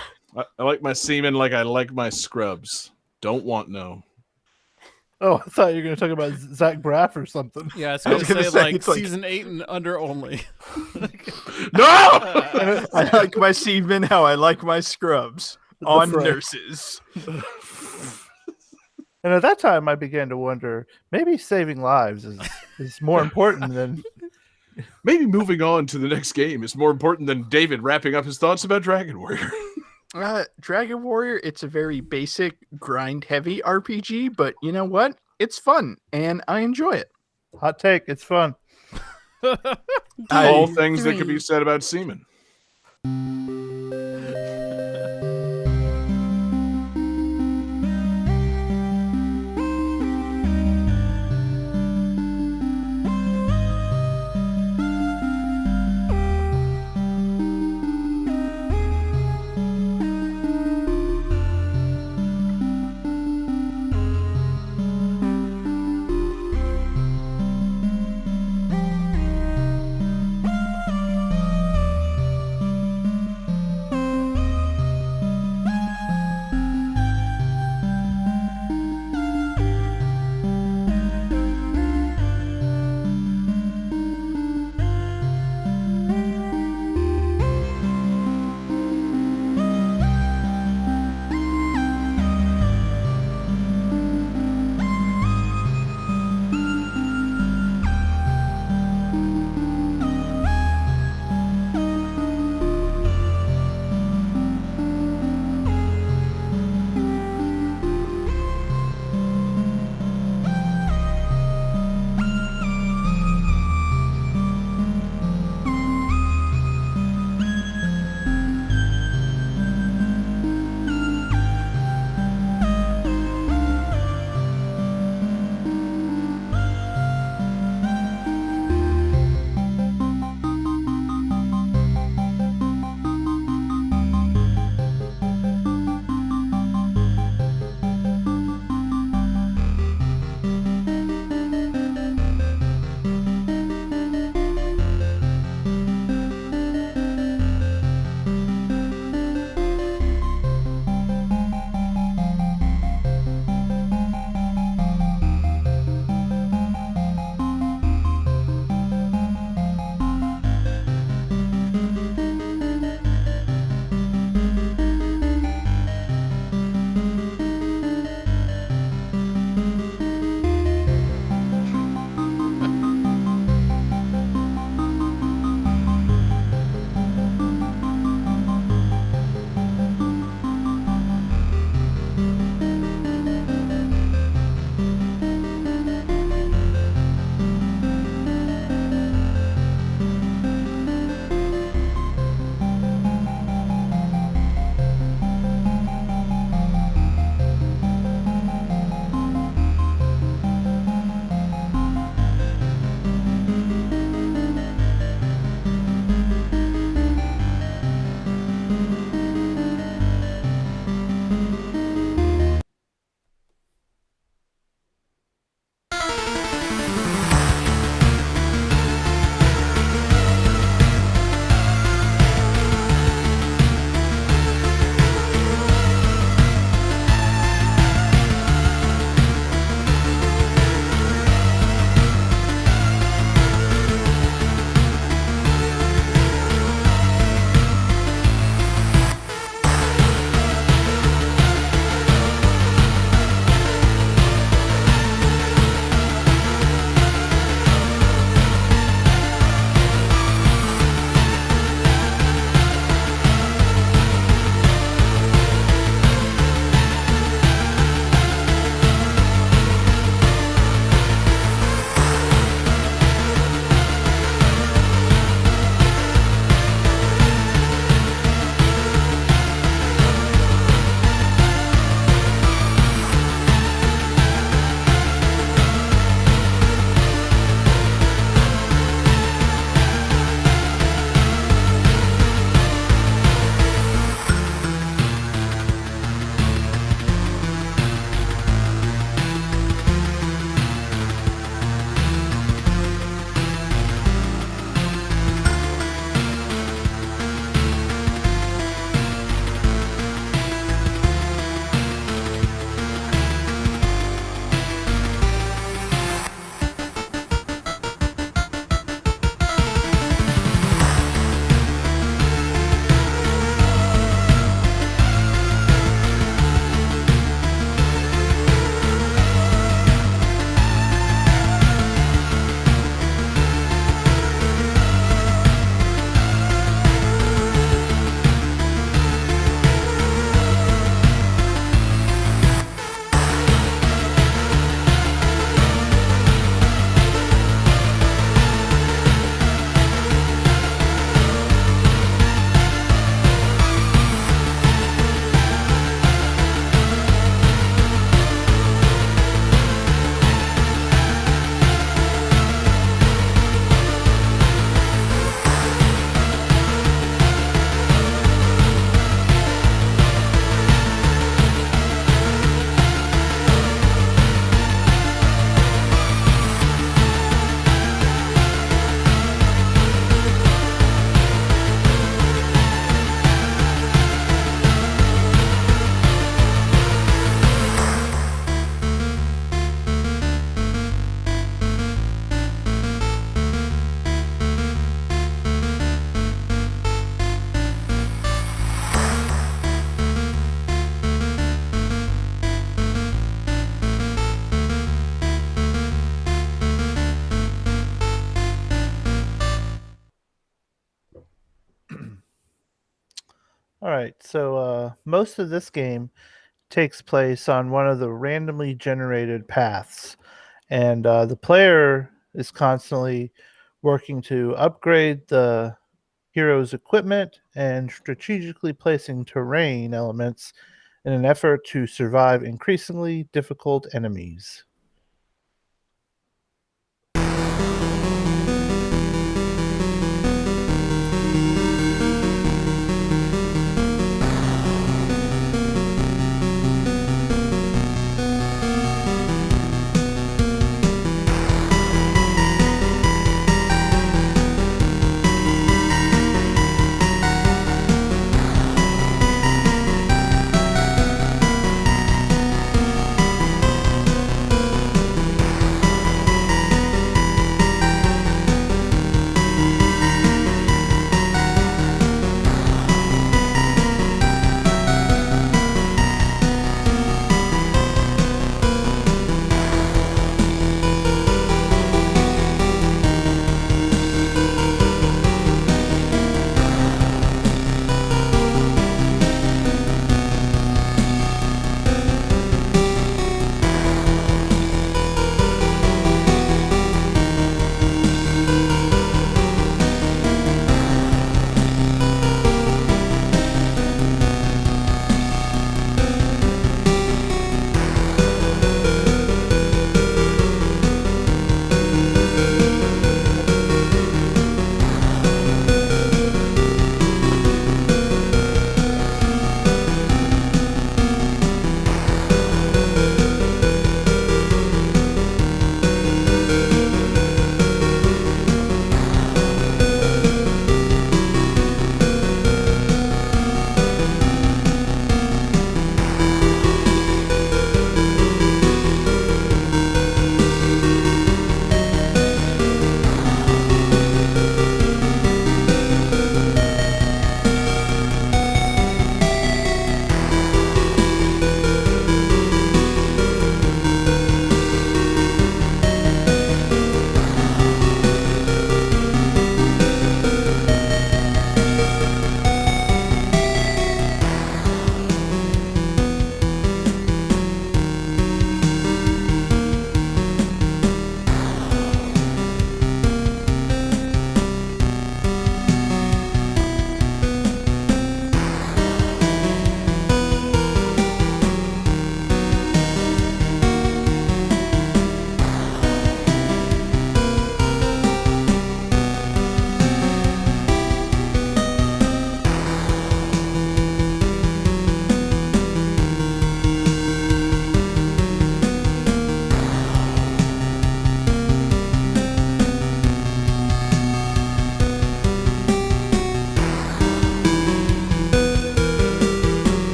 I like my semen like I like my scrubs. Don't want no. Oh, I thought you were going to talk about Zach Braff or something. yeah, it's I gonna was gonna say, say, like it's like- season 8 and under only. No! I like my semen how I like my scrubs on right. nurses. And at that time, I began to wonder, maybe saving lives is more important than. Maybe moving on to the next game is more important than David wrapping up his thoughts about Dragon Warrior. Dragon Warrior, it's a very basic, grind-heavy RPG, but you know what? It's fun, and I enjoy it. Hot take, it's fun. All Game things that could 3. be said about semen. All right. So most of this game takes place on one of the randomly generated paths, and the player is constantly working to upgrade the hero's equipment and strategically placing terrain elements in an effort to survive increasingly difficult enemies.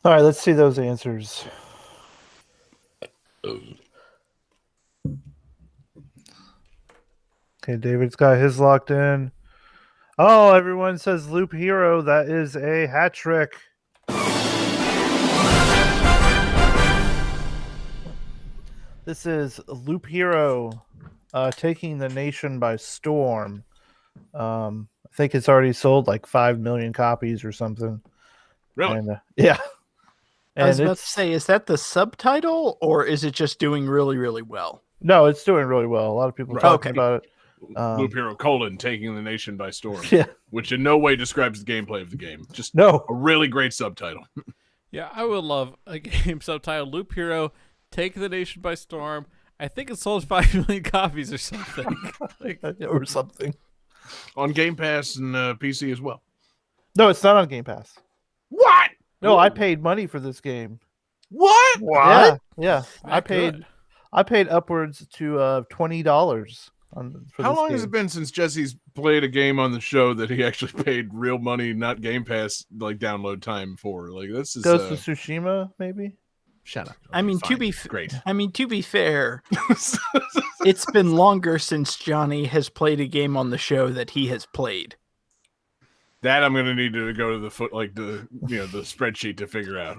All right, let's see those answers. Okay, David's got his locked in. Oh, everyone says Loop Hero. That is a hat trick. This is Loop Hero taking the nation by storm. I think it's already sold like 5 million copies or something. Really? And, yeah. I was And about to say, is that the subtitle or is it just doing really, really well? No, it's doing really well. A lot of people Right. talking Okay. about it. Loop Hero: taking the nation by storm. Yeah. Which in no way describes the gameplay of the game. Just No. a really great subtitle. Yeah, I would love a game subtitled Loop Hero, Take the Nation by Storm. I think it sold 5 million copies or something. Or something. On Game Pass and PC as well. No, it's not on Game Pass. What? No, I Ooh. paid money for this game. What? Yeah. I That paid good. I paid upwards to $20 for How this long game. has it been since Jesse's played a game on the show that he actually paid real money, not Game Pass like download time for? Like this is Ghost of Tsushima, maybe? shut up. I Okay, mean, fine. Great. to be fair, it's been longer since Johnny has played a game on the show that he has played. That I'm gonna need to go to the the spreadsheet to figure out.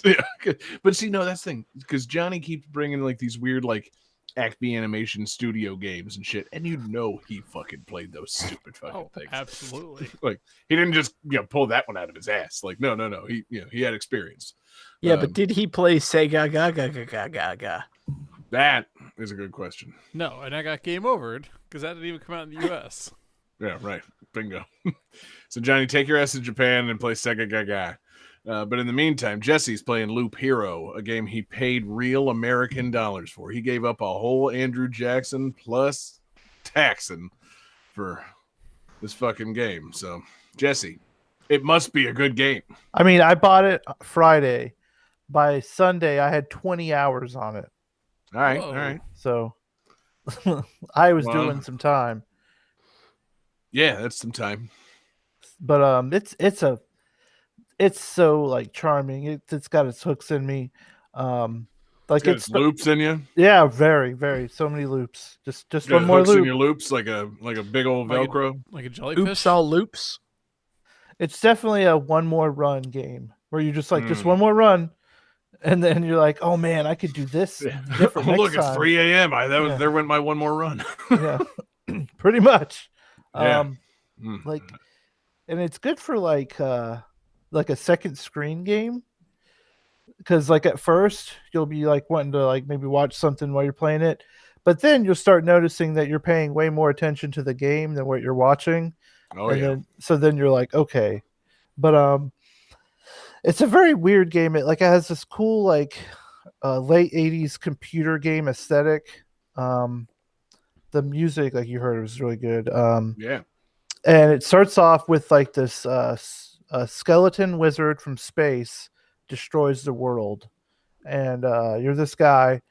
Yeah, but see, no, that's the thing because Johnny keeps bringing like these weird like Acme Animation Studio games and shit, and he fucking played those stupid fucking Oh, things. absolutely. Like he didn't just pull that one out of his ass. Like no, he had experience. Yeah, but did he play Sega Gaga? That is a good question. No, and I got game overed because that didn't even come out in the U.S. Yeah, right. Bingo. So Johnny, take your ass to Japan and play Sega Gaga. But in the meantime, Jesse's playing Loop Hero, a game he paid real American dollars for. He gave up a whole Andrew Jackson plus taxing for this fucking game. So, Jesse, it must be a good game. I mean, I bought it Friday. By Sunday, I had 20 hours on it. All right, Whoa. all right. So I was Well, doing some time. Yeah, that's some time. But it's so like charming. It's got its hooks in me. Like Got it's loops in you. yeah, very, very so many loops. Just Got one more hooks in loop. your loops like a big old Like a- Velcro. Like a jellyfish. Oops, all loops. It's definitely a one more run game where you just like just Mm. one more run, and then you're like, oh man, I could do this different Oh, next look, it's time. 3 a.m. Yeah. There went my one more run. Yeah, pretty much. Yeah. Mm. Like, and it's good for like a second screen game because like at first you'll be like wanting to like maybe watch something while you're playing it, but then you'll start noticing that you're paying way more attention to the game than what you're watching. Oh And yeah. then you're like, okay, but it's a very weird game. It has this cool like late 80s computer game aesthetic. The music, like you heard, was really good. Yeah. And it starts off with like this skeleton wizard from space destroys the world, and you're this guy,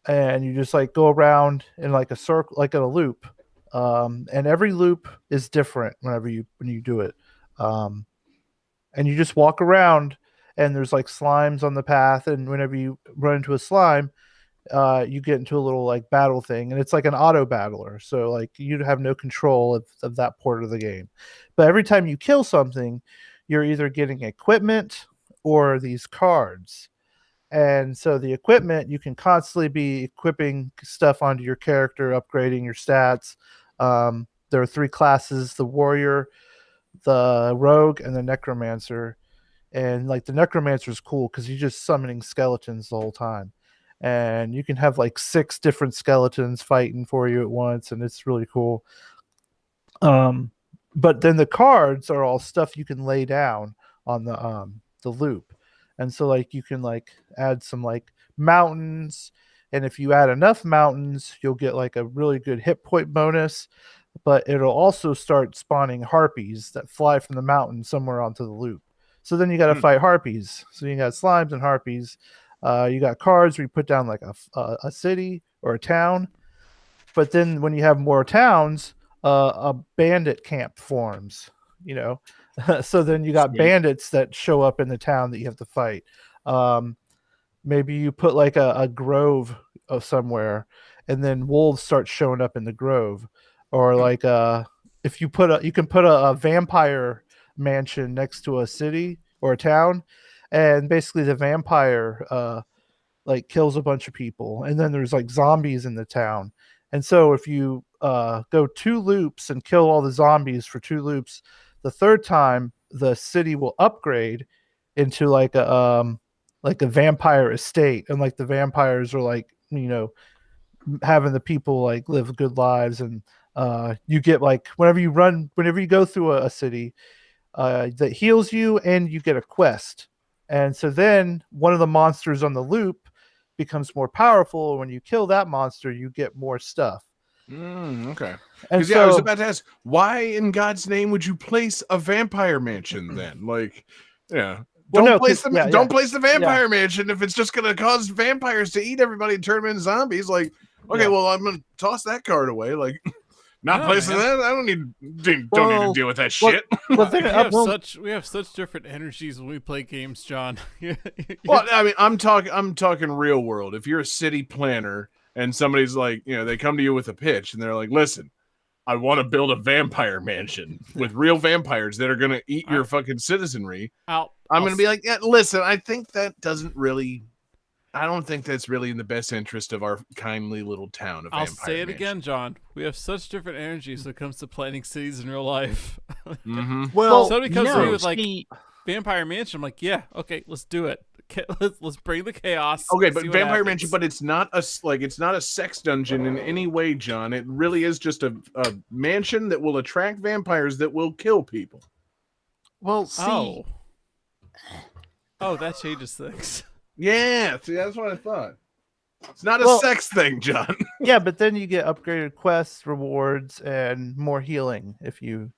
and you just like go around in like a circle, like in a loop, and every loop is different when you do it, and you just walk around, and there's like slimes on the path, and whenever you run into a slime, you get into a little like battle thing, and it's like an auto battler, so like you have no control of that part of the game. But every time you kill something, you're either getting equipment or these cards. And so the equipment, you can constantly be equipping stuff onto your character, upgrading your stats. There are 3 classes: the warrior, the rogue, and the necromancer. And like the necromancer is cool because he's just summoning skeletons the whole time, and you can have like 6 different skeletons fighting for you at once, and it's really cool. But then the cards are all stuff you can lay down on the loop, and so like you can like add some like mountains, and if you add enough mountains, you'll get like a really good hit point bonus. But it'll also start spawning harpies that fly from the mountain somewhere onto the loop. So then you got to fight harpies. So you got slimes and harpies. You got cards where you put down like a city or a town. But then when you have more towns, a bandit camp forms, so then you got Sweet. bandits that show up in the town that you have to fight. Maybe you put like a grove somewhere, and then wolves start showing up in the grove. Or like if you can put a vampire mansion next to a city or a town, and basically the vampire like kills a bunch of people, and then there's like zombies in the town. And so if you go 2 loops and kill all the zombies for 2 loops, the third time the city will upgrade into like a vampire estate, and like the vampires are like having the people like live good lives. And you get like whenever you go through a city that heals you, and you get a quest. And so then one of the monsters on the loop becomes more powerful. When you kill that monster, you get more stuff. Okay. And I was so about to ask, why in God's name would you place a vampire mansion then? Like, Yeah. Well, Don't no, place 'cause- the yeah, don't yeah. place the vampire mansion if it's just gonna cause vampires to eat everybody and turn them into zombies. Like, okay, Yeah. well, I'm gonna toss that card away. Like, not know, placing man. that. I don't need to Well, deal with that well, shit. Well, then, We have such different energies when we play games, John. Well, I mean, I'm talking real world. If you're a city planner and somebody's like, they come to you with a pitch and they're like, listen, I want to build a vampire mansion with real vampires that are going to eat your fucking citizenry. I'm going to be like, yeah, listen, I don't think that's really in the best interest of our kindly little town of I'll vampire say it mansion. again, John. We have such different energies when it comes to planning cities in real life. Mm-hmm. Well, somebody comes to me with like see, Vampire Mansion. I'm like, yeah, okay, let's do it. Let's bring the chaos. Okay, but see what Vampire happens. Mansion, but it's not a sex dungeon in any way, John. It really is just a mansion that will attract vampires that will kill people. well, see, Oh, that changes things. Yeah, see, that's what I thought. It's not a Well- sex thing, John. yeah, but then you get upgraded quests, rewards, and more healing if you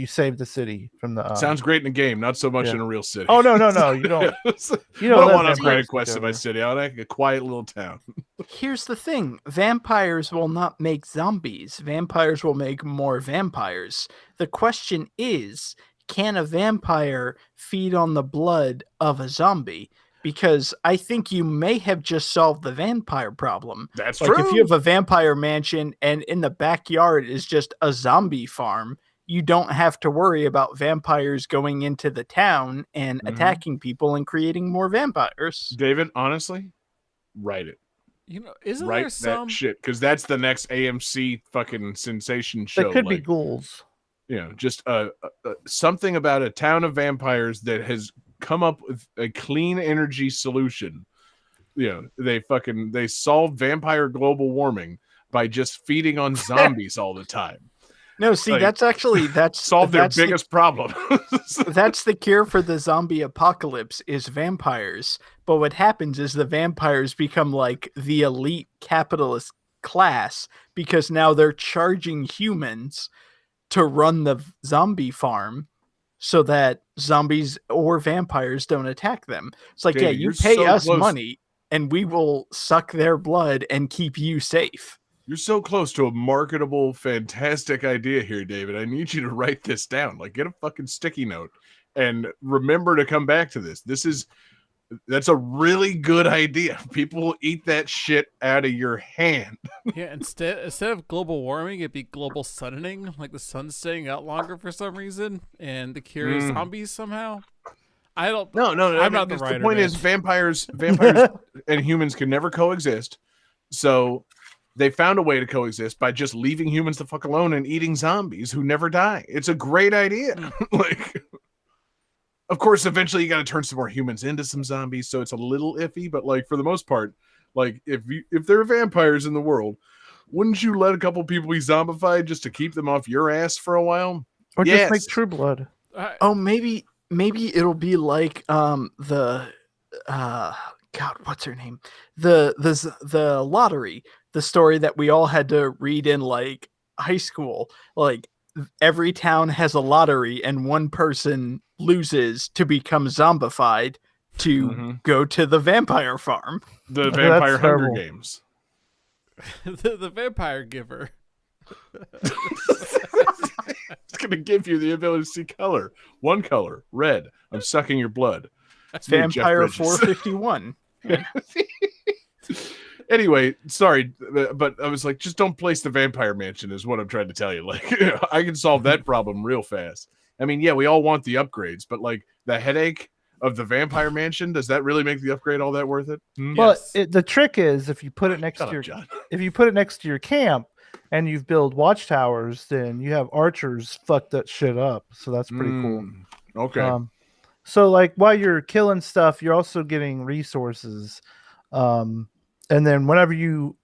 save the city from the. Sounds great in a game, not so much yeah. in a real city. Oh no! You don't. I You don't let want vampires upgraded take quests in my over. city. I like a quiet little town. here's the thing: vampires will not make zombies. Vampires will make more vampires. The question is, can a vampire feed on the blood of a zombie? Because I think you may have just solved the vampire problem. That's Like true. if you have a vampire mansion and in the backyard is just a zombie farm, you don't have to worry about vampires going into the town and Mhm. attacking people and creating more vampires. David, honestly, write it. Isn't Write there that some? shit, because that's the next AMC fucking sensation show. They could be like, ghouls. just something about a town of vampires that has come up with a clean energy solution. They solved vampire global warming by just feeding on zombies all the time. No, see, Like, that's Solve their that's the- biggest problem. That's the cure for the zombie apocalypse is vampires. But what happens is the vampires become like the elite capitalist class because now they're charging humans to run the zombie farm so that zombies or vampires don't attack them. It's like, David, yeah, you you're pay so us close. money and we will suck their blood and keep you safe. You're so close to a marketable, fantastic idea here, David. I need you to write this down. Like, get a fucking sticky note and remember to come back to this. That's a really good idea. People will eat that shit out of your hand. Yeah, instead of global warming, it'd be global sunning. Like the sun's staying out longer for some reason, and the cure is zombies somehow. I don't. No. I'm not the writer, The point man. is, vampires and humans can never coexist. So they found a way to coexist by just leaving humans the fuck alone and eating zombies who never die. It's a great idea. Like, of course, eventually you got to turn some more humans into some zombies, so it's a little iffy. But like for the most part, like if there are vampires in the world, wouldn't you let a couple people be zombified just to keep them off your ass for a while? Or Yes. just make True Blood. Oh, maybe it'll be like God, what's her name? The lottery, the story that we all had to read in like high school. Like every town has a lottery and one person loses to become zombified to go to the vampire farm. The That's Vampire Hunger terrible. Games. the vampire giver. It's going to give you the ability to see color. One color, red. I'm sucking your blood. It's me, Jeff Vampire Bridges. 451. Anyway, sorry, but I was like, just don't place the vampire mansion is what I'm trying to tell you. Like, I can solve that problem real fast. I mean, yeah, we all want the upgrades, but like the headache of the vampire mansion, does that really make the upgrade all that worth it? Hmm? Well, Yes. the trick is if you put it next Shut to up, your John. if you put it next to your camp and you build watchtowers, then you have archers fuck that shit up. So that's pretty cool. Okay. So like while you're killing stuff, you're also getting resources. And then whenever you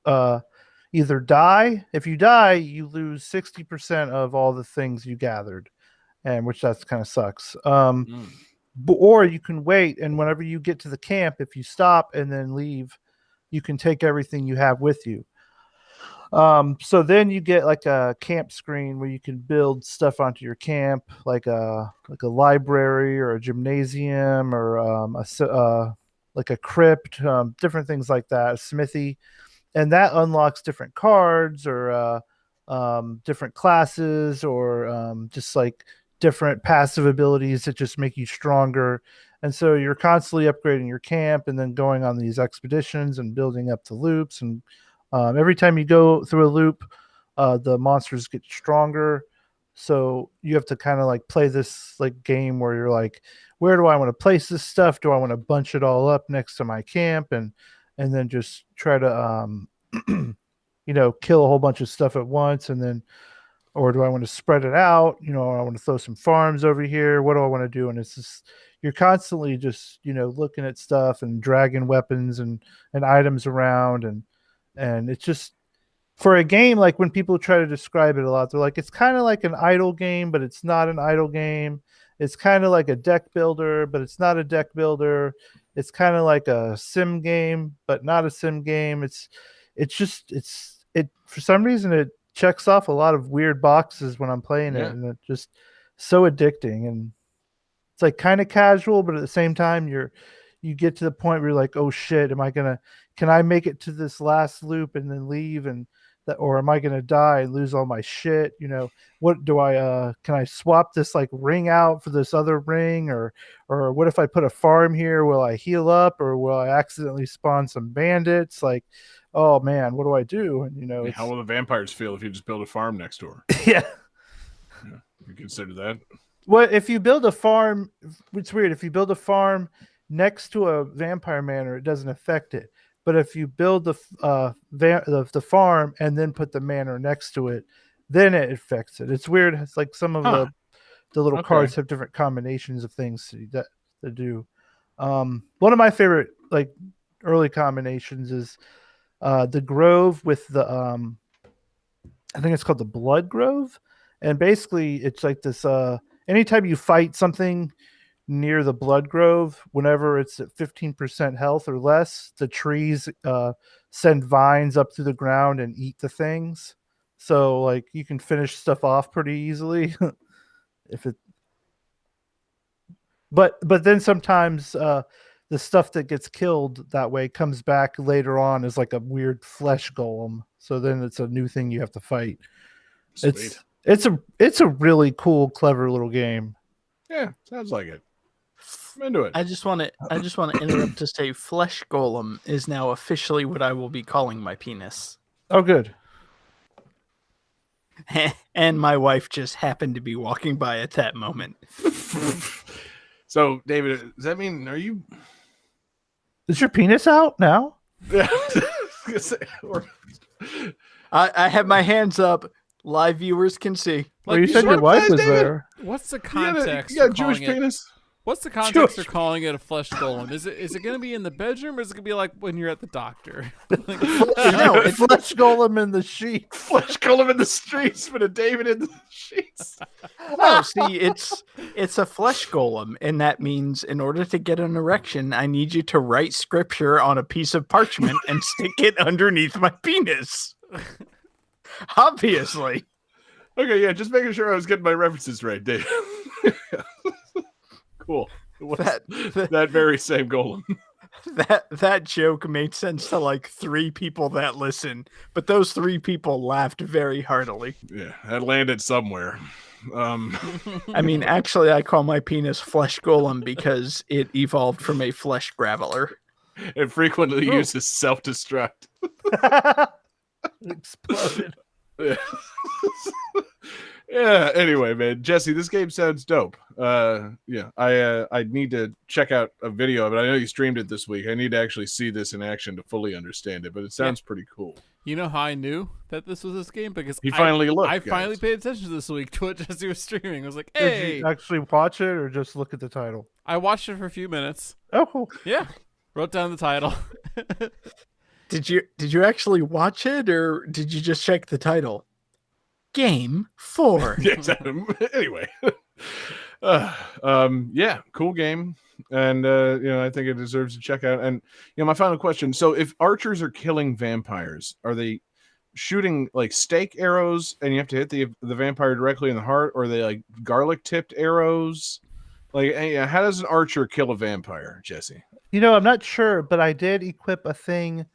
either die, if you die, you lose 60% of all the things you gathered, and which that's kind of sucks. Or you can wait, and whenever you get to the camp, if you stop and then leave, you can take everything you have with you. So then you get like a camp screen where you can build stuff onto your camp, like a library or a gymnasium or like a crypt, different things like that, a smithy, and that unlocks different cards or different classes or just like different passive abilities that just make you stronger. And so you're constantly upgrading your camp and then going on these expeditions and building up the loops. And every time you go through a loop, the monsters get stronger. So you have to kind of like play this like game where you're like, where do I want to place this stuff? Do I want to bunch it all up next to my camp and then just try to kill a whole bunch of stuff at once, and then, or do I want to spread it out? I want to throw some farms over here. What do I want to do? And it's just, you're constantly just, looking at stuff and dragging weapons and items around. And it's just, for a game, like when people try to describe it a lot, they're like, it's kind of like an idle game, but it's not an idle game. It's kind of like a deck builder, but it's not a deck builder. It's kind of like a sim game, but not a sim game. It's for some reason it checks off a lot of weird boxes when I'm playing it, and it's just so addicting. And it's like kind of casual, but at the same time you get to the point where you're like, oh shit, can I make it to this last loop and then leave, or am I gonna die and lose all my shit? What do can I swap this like ring out for this other ring, or what if I put a farm here? Will I heal up, or will I accidentally spawn some bandits? Like, oh man, what do I do? And how will the vampires feel if you just build a farm next door? Yeah. You consider that? Well, if you build a farm, it's weird. If you build a farm next to a vampire manor, it doesn't affect it. But if you build the farm and then put the manor next to it, then it affects it. It's weird. It's like some of the little cards have different combinations of things to do. One of my favorite like early combinations is the Grove with the I think it's called the Blood Grove, and basically it's like this. Anytime you fight something near the Blood Grove, whenever it's at 15% health or less, the trees send vines up through the ground and eat the things. So like you can finish stuff off pretty easily. But then sometimes the stuff that gets killed that way comes back later on as like a weird flesh golem. So then it's a new thing you have to fight. Sweet. It's a really cool, clever little game. Yeah, sounds like it. I'm into it. I just want to interrupt to say flesh golem is now officially what I will be calling my penis. Oh, good. And my wife just happened to be walking by at that moment. So, David, does that mean Is your penis out now? Yeah. I have my hands up. Live viewers can see. Well, you said your wife was there. What's the context? You got a Jewish penis? What's the context for calling it a flesh golem? Is it going to be in the bedroom, or is it going to be like when you're at the doctor? No, it's flesh golem in the sheets. Flesh golem in the streets, but a David in the sheets. No, see, it's a flesh golem, and that means in order to get an erection, I need you to write scripture on a piece of parchment and stick it underneath my penis. Obviously. Okay, yeah, just making sure I was getting my references right, Dave. Cool. That very same golem. That joke made sense to like 3 people that listen, but those 3 people laughed very heartily. Yeah, that landed somewhere. I mean, actually, I call my penis flesh golem because it evolved from a flesh graveler. It frequently uses self-destruct. Exploded. Yeah. Yeah, anyway, man, Jesse, this game sounds dope. Yeah, I need to check out a video of it. I know you streamed it this week. I need to actually see this in action to fully understand it, but it sounds pretty cool. You know how I knew that this was this game? Because he finally looked. I finally paid attention this week to what Jesse was streaming. I was like, hey. Did you actually watch it or just look at the title? I watched it for a few minutes. Oh, cool. Yeah. Wrote down the title. Did you actually watch it, or did you just check the title? Game 4. Anyway, yeah, cool game, and I think it deserves a check out. And my final question: so, if archers are killing vampires, are they shooting like steak arrows, and you have to hit the vampire directly in the heart, or are they like garlic tipped arrows? Like, how does an archer kill a vampire, Jesse? I'm not sure, but I did equip a thing.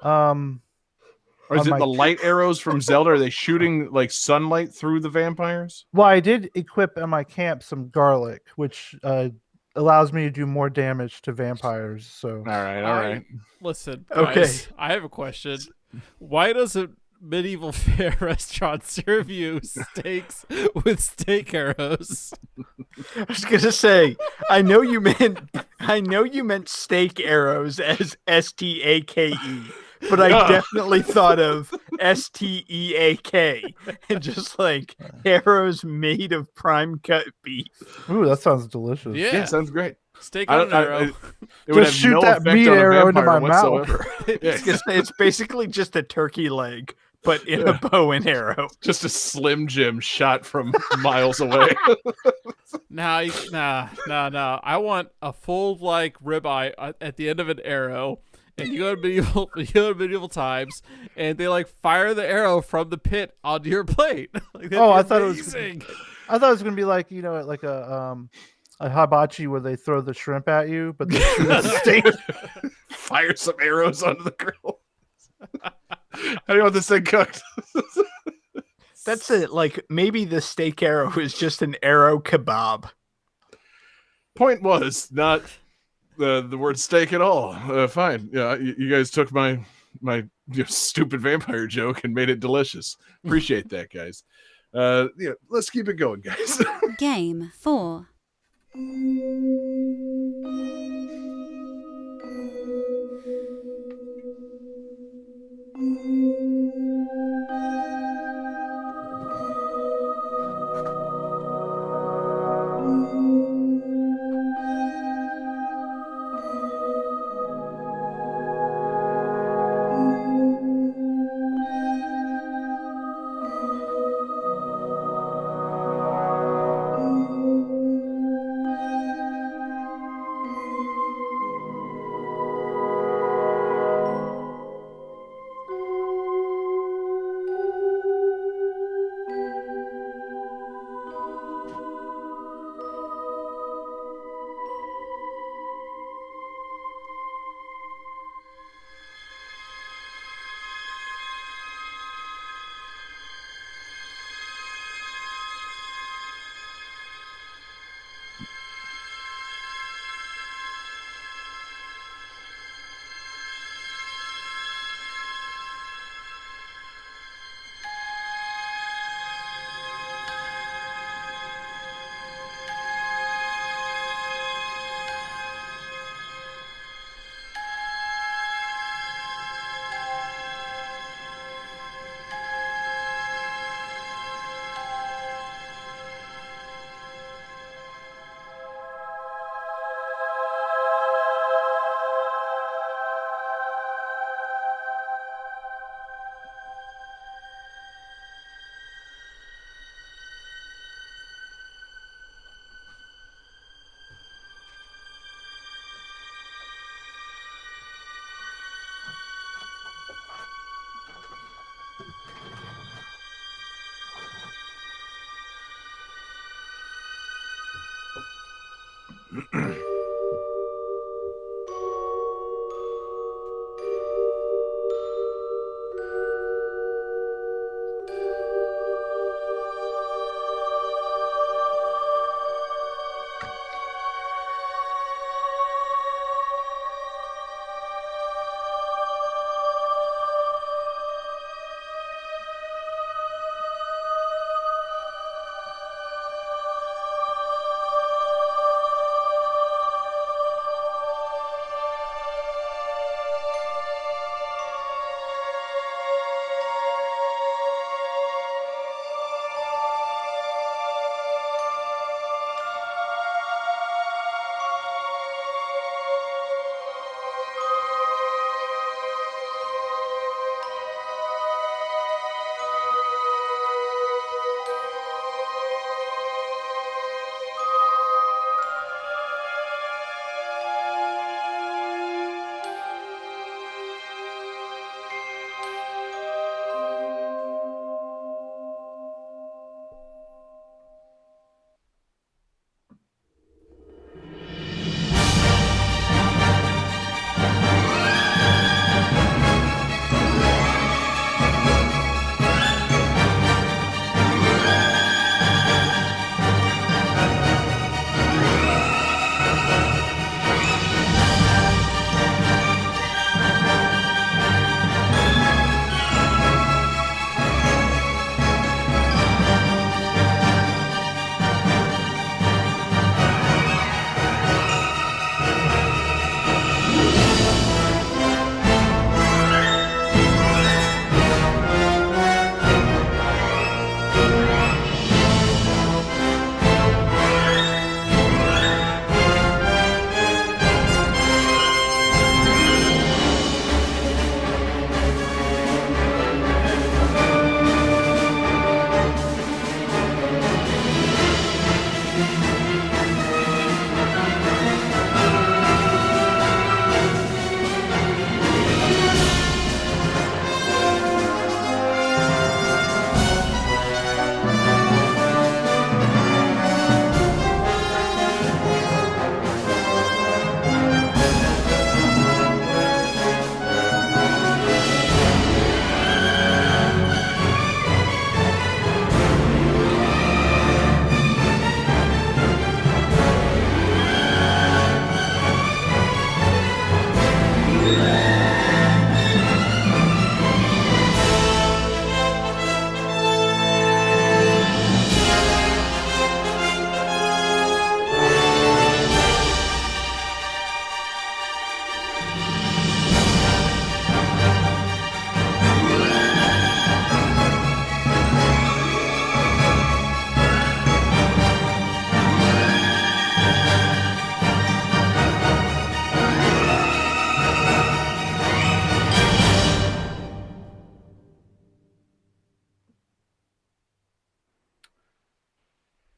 Or is on it my the light arrows from Zelda? Are they shooting like sunlight through the vampires? Well, I did equip in my camp some garlic, which allows me to do more damage to vampires. So, All right. Listen, Okay. guys, I have a question. Why does a medieval fare restaurant serve you steaks with steak arrows? I was gonna say, I know you meant steak arrows as STAKE, but I definitely thought of STEAK and just like arrows made of prime cut beef. ooh, that sounds delicious. Yeah, sounds great. steak I on don't. an arrow. It would Just have shoot no that effect meat on a arrow into vampire my mouth. whatsoever. I was gonna say, it's basically just a turkey leg, but in a bow and arrow. Just a Slim Jim shot from miles away. Nah. I want a full like ribeye at the end of an arrow, and you go to medieval times, and they like fire the arrow from the pit onto your plate. Like, that'd Oh, be I thought it was. amazing. I thought it was gonna be like like a hibachi where they throw the shrimp at you, but they shoot a steak. Fire some arrows onto the grill. How do you want this thing cooked? That's it. Like maybe the steak arrow is just an arrow kebab. Point was not the word steak at all. Fine. Yeah, you guys took my stupid vampire joke and made it delicious. Appreciate that, guys. Let's keep it going, guys. Game 4.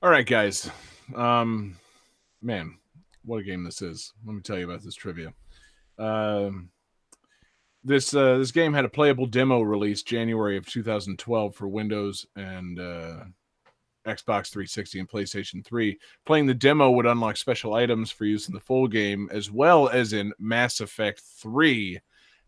All right, guys. Man, what a game this is. Let me tell you about this trivia. This game had a playable demo released January of 2012 for Windows and Xbox 360 and PlayStation 3. Playing the demo would unlock special items for use in the full game, as well as in Mass Effect 3.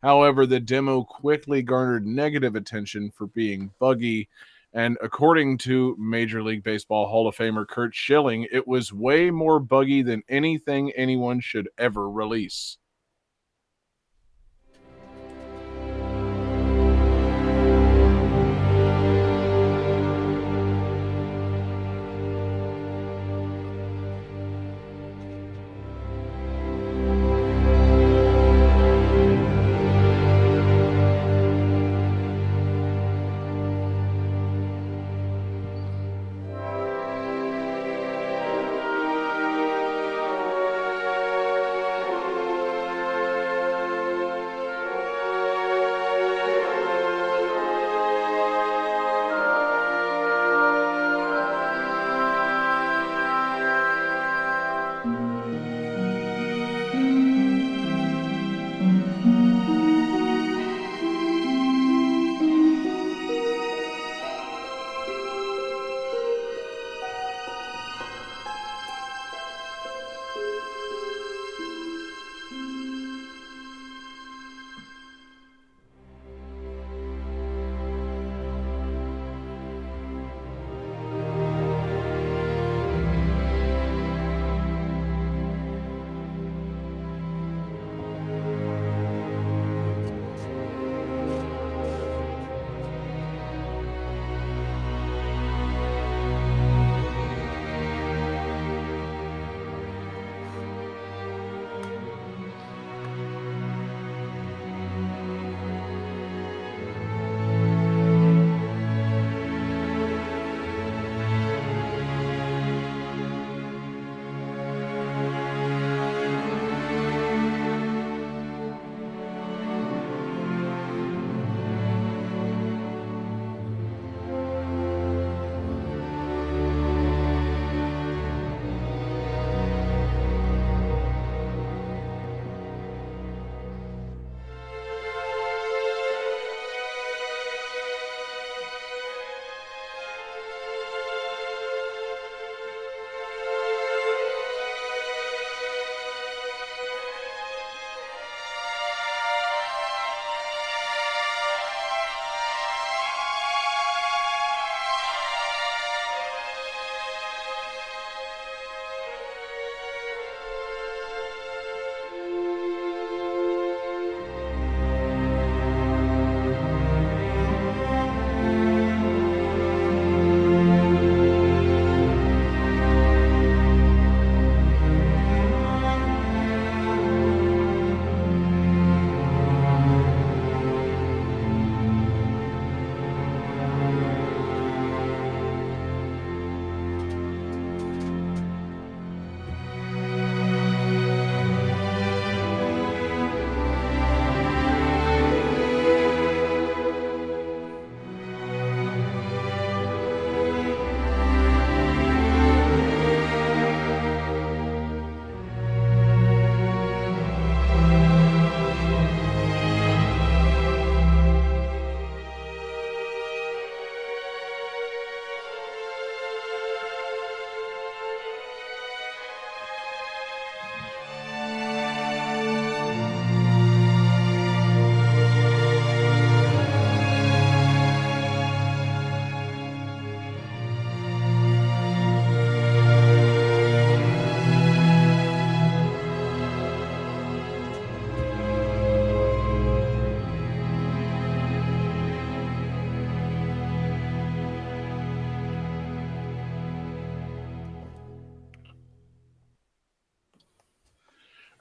However, the demo quickly garnered negative attention for being buggy, and according to Major League Baseball Hall of Famer Curt Schilling, it was way more buggy than anything anyone should ever release.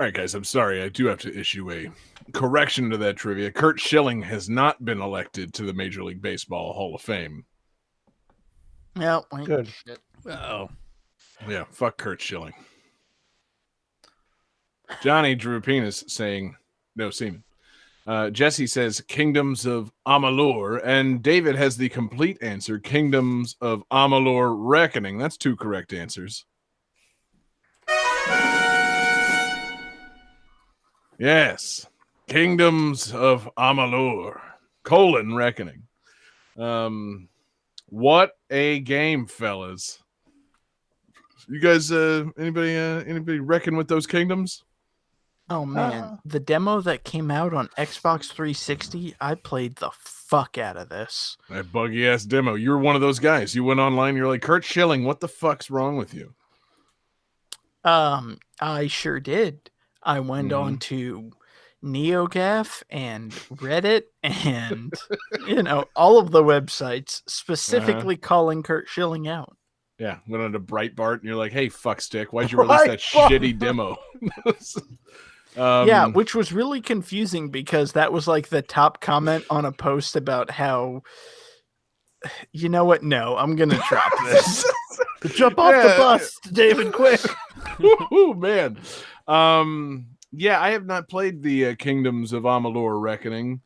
All right, guys, I'm sorry. I do have to issue a correction to that trivia. Curt Schilling has not been elected to the Major League Baseball Hall of Fame. Yeah, Good. Shit. Oh. Yeah, fuck Curt Schilling. Johnny drew a penis saying no semen. Jesse says Kingdoms of Amalur, and David has the complete answer, Kingdoms of Amalur Reckoning. That's 2 correct answers. Yes, Kingdoms of Amalur, Reckoning. What a game, fellas. You guys, anybody reckon with those kingdoms? Oh man, the demo that came out on Xbox 360, I played the fuck out of this. That buggy ass demo. You were one of those guys. You went online, you're like, Kurt Schilling, what the fuck's wrong with you? I sure did. I went on to NeoGAF and Reddit and all of the websites specifically calling Kurt Schilling out. Yeah, went on to Breitbart and you're like, hey, fuckstick, why'd you release that shitty demo? Yeah, which was really confusing because that was like the top comment on a post about how, you know what? No, I'm going to drop this. Jump off the bus, David, quick. Ooh, man. Yeah, I have not played the Kingdoms of Amalur Reckoning.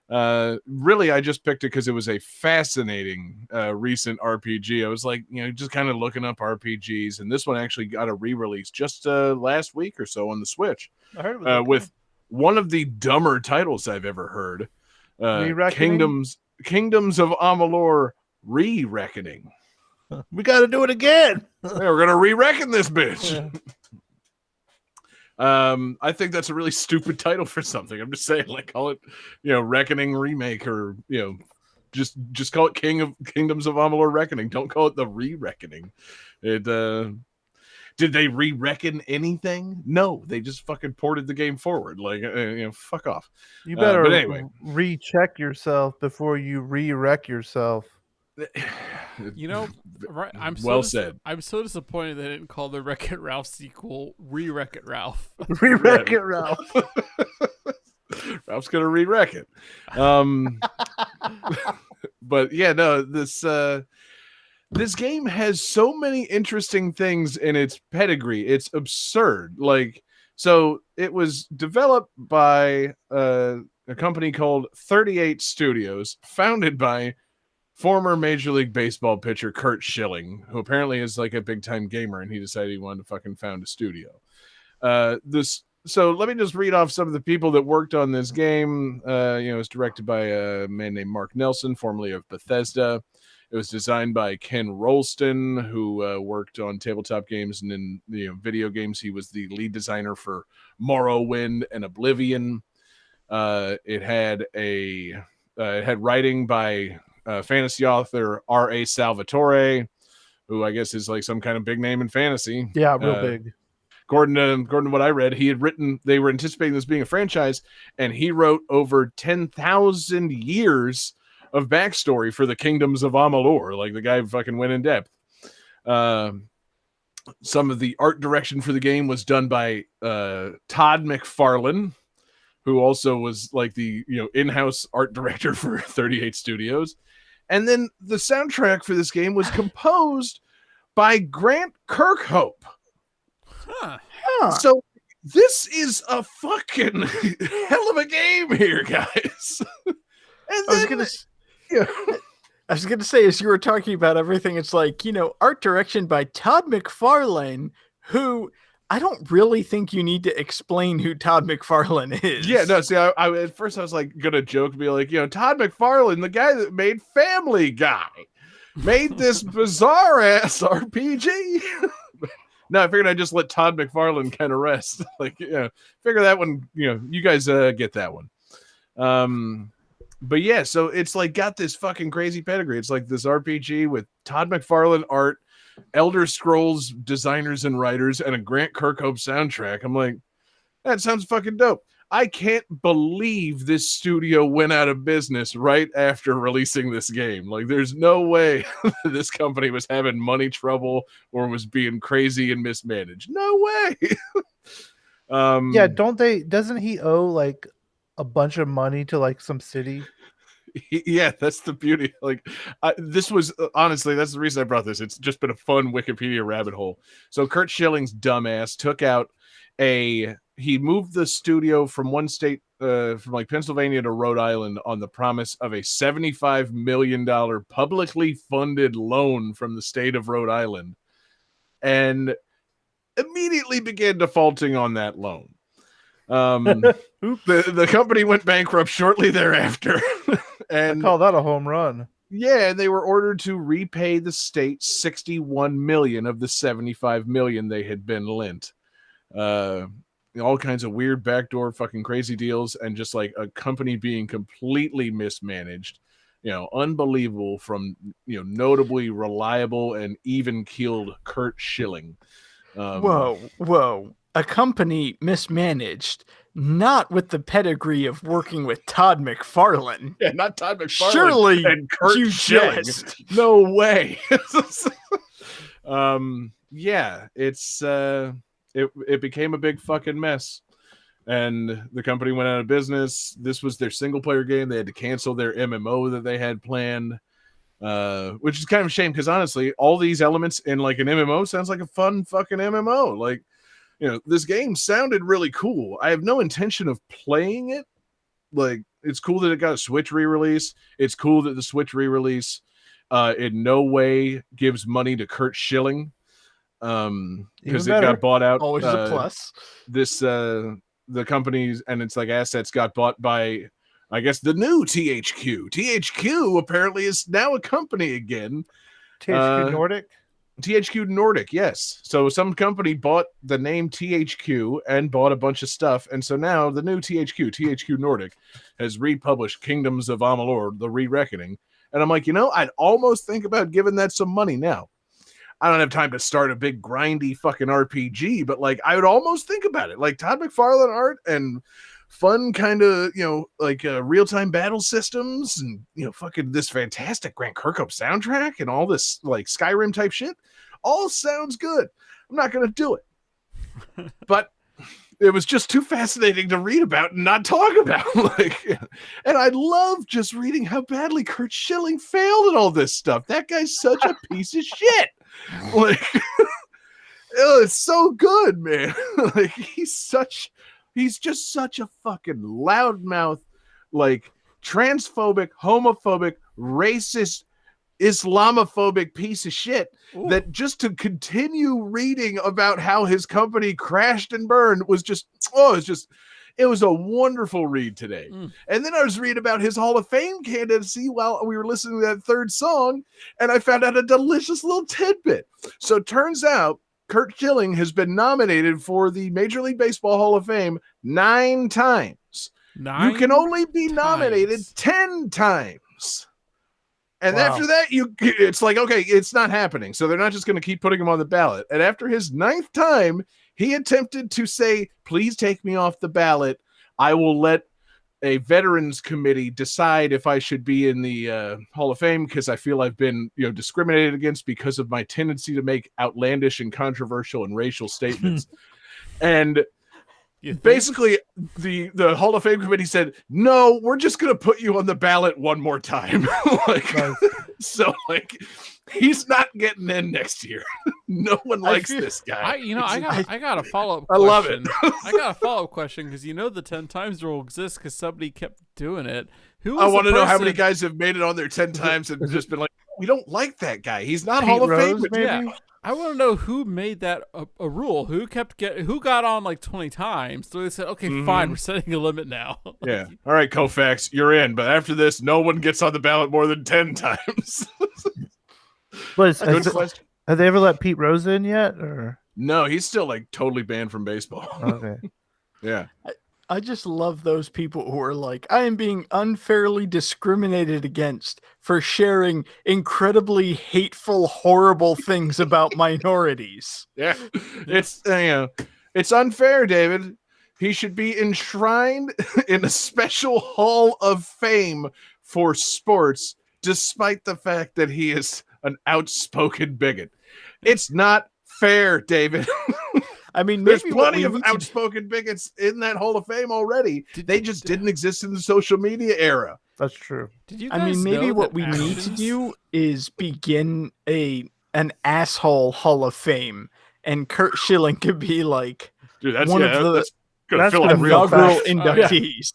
Really, I just picked it because it was a fascinating recent RPG. I was like, just kind of looking up RPGs, and this one actually got a re-release just last week or so on the Switch. I heard it was okay. With one of the dumber titles I've ever heard. Kingdoms of Amalur Re-Reckoning. We got to do it again. Yeah, we're gonna re-reckon this bitch. I think that's a really stupid title for something. I'm just saying, like, call it, Reckoning Remake, or just call it Kingdoms of Amalur Reckoning. Don't call it the Re-Reckoning. Did they re-reckon anything? No, they just fucking ported the game forward. Like, fuck off. You better but anyway, recheck yourself before you re-wreck yourself. Right? Well said. I'm so disappointed they didn't call the Wreck-It Ralph sequel Re-Wreck-It Ralph. Re-Wreck-It Ralph. Ralph's gonna re-wreck it. But yeah, no, this game has so many interesting things in its pedigree. It's absurd. Like, so it was developed by a company called 38 Studios, founded by former Major League Baseball pitcher Kurt Schilling, who apparently is like a big time gamer, and he decided he wanted to fucking found a studio. So let me just read off some of the people that worked on this game. It was directed by a man named Mark Nelson, formerly of Bethesda. It was designed by Ken Rolston, who worked on tabletop games and in video games. He was the lead designer for Morrowind and Oblivion. It had writing by fantasy author R.A. Salvatore, who I guess is like some kind of big name in fantasy. Yeah, real big. According to what I read, they were anticipating this being a franchise, and he wrote over 10,000 years of backstory for the Kingdoms of Amalur. Like, the guy fucking went in depth. Some of the art direction for the game was done by Todd McFarlane, who also was like the in-house art director for 38 Studios. And then the soundtrack for this game was composed by Grant Kirkhope. Huh. So this is a fucking hell of a game here, guys. And I was gonna say, as you were talking about everything, it's like, art direction by Todd McFarlane, who I don't really think you need to explain who Todd McFarlane is. Yeah, no, see, I at first I was like gonna joke and be like, Todd McFarlane, the guy that made Family Guy, made this bizarre ass RPG. No, I figured I'd just let Todd McFarlane kind of rest. Like, figure that one, you guys get that one. But yeah, so it's like got this fucking crazy pedigree. It's like this RPG with Todd McFarlane art, Elder Scrolls designers and writers, and a Grant Kirkhope soundtrack. I'm like, that sounds fucking dope. I can't believe this studio went out of business right after releasing this game. Like, there's no way this company was having money trouble or was being crazy and mismanaged. No way. Yeah, doesn't he owe like a bunch of money to like some city? Yeah, that's the beauty. Like, this was honestly, that's the reason I brought this. It's just been a fun Wikipedia rabbit hole. So Kurt Schilling's dumbass took out he moved the studio from one state from like Pennsylvania to Rhode Island on the promise of a $75 million publicly funded loan from the state of Rhode Island, and immediately began defaulting on that loan. The company went bankrupt shortly thereafter. And I call that a home run. yeah, they were ordered to repay the state $61 million of the $75 million they had been lent. All kinds of weird backdoor fucking crazy deals, and just like a company being completely mismanaged. Unbelievable from notably reliable and even-keeled Kurt Schilling. Whoa. A company mismanaged, not with the pedigree of working with Todd McFarlane. Yeah, not Todd McFarlane. Surely and Kurt you Schilling. jest. No way. Yeah, it became a big fucking mess, and the company went out of business. This was their single player game. They had to cancel their MMO that they had planned, which is kind of a shame, because honestly, all these elements in like an MMO sounds like a fun fucking MMO. Like, this game sounded really cool. I have no intention of playing it. Like, it's cool that it got a Switch re-release. It's cool that the Switch re-release in no way gives money to Kurt Schilling, because it got bought out. Always a plus. The companies and its like assets got bought by, I guess, the new THQ. THQ apparently is now a company again. THQ Nordic? THQ Nordic, yes. So some company bought the name THQ and bought a bunch of stuff, and so now the new THQ Nordic, has republished Kingdoms of Amalur: The Re-Reckoning, and I'm like, I'd almost think about giving that some money now. I don't have time to start a big grindy fucking RPG, but like I would almost think about it. Like Todd McFarlane art and fun kind of, real-time battle systems and, fucking this fantastic Grant Kirkhope soundtrack and all this like Skyrim type shit. All sounds good. I'm not going to do it. But it was just too fascinating to read about and not talk about. And I love just reading how badly Kurt Schilling failed at all this stuff. That guy's such a piece of shit. Like, it's so good, man. Like, he's just such a fucking loudmouth, like transphobic, homophobic, racist, Islamophobic piece of shit. Ooh. That just to continue reading about how his company crashed and burned was just, it was a wonderful read today. And then I was reading about his Hall of Fame candidacy while we were listening to that third song, and I found out a delicious little tidbit. So it turns out Kurt Schilling has been nominated for the Major League Baseball Hall of Fame 9 times. You can only be nominated 10 times. And after that, it's like, okay, it's not happening. So they're not just going to keep putting him on the ballot. And after his 9th time, he attempted to say, please take me off the ballot. I will let a veterans committee decide if I should be in the Hall of Fame, because I feel I've been discriminated against because of my tendency to make outlandish and controversial and racial statements. And basically the Hall of Fame committee said, no, we're just going to put you on the ballot one more time. So he's not getting in next year. No one likes this guy. I got a follow-up question. I love it. I got a follow-up question, because the 10 times rule exists because somebody kept doing it. I want to know how many guys have made it on there 10 times and just been like, we don't like that guy. He's not Hall of Fame. Yeah. I want to know who made that a rule. Who got on like 20 times? So they said, okay, fine, we're setting a limit now. Yeah. All right, Koufax, you're in. But after this, no one gets on the ballot more than 10 times. Good question. Have they ever let Pete Rose in yet? Or no, he's still like totally banned from baseball. Okay. Yeah. I just love those people who are like, I am being unfairly discriminated against for sharing incredibly hateful, horrible things about minorities. Yeah, it's unfair, David. He should be enshrined in a special Hall of Fame for sports, despite the fact that he is an outspoken bigot. It's not fair, David. I mean, there's plenty of outspoken bigots in that Hall of Fame already. They just didn't exist in the social media era. That's true. Maybe what we need to do is begin an asshole Hall of Fame, and Kurt Schilling could be like, dude, that's Gonna That's fill gonna up real Inaugural fast. inductees.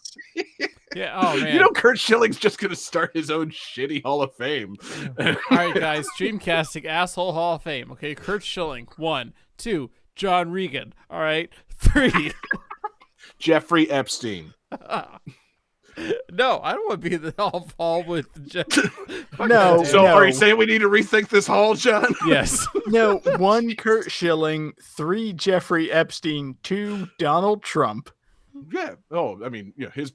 Yeah. Oh man. You know, Kurt Schilling's just gonna start his own shitty Hall of Fame. All right, guys. Dreamcasting asshole Hall of Fame. Okay, Kurt Schilling. 1, 2. John Regan. All right. 3. Jeffrey Epstein. No, I don't want to be in the hall with Jeff. No, So no. are you saying we need to rethink this hall, John? Yes. No, 1 Kurt Schilling, 3 Jeffrey Epstein, 2 Donald Trump. Yeah. Oh, I mean, his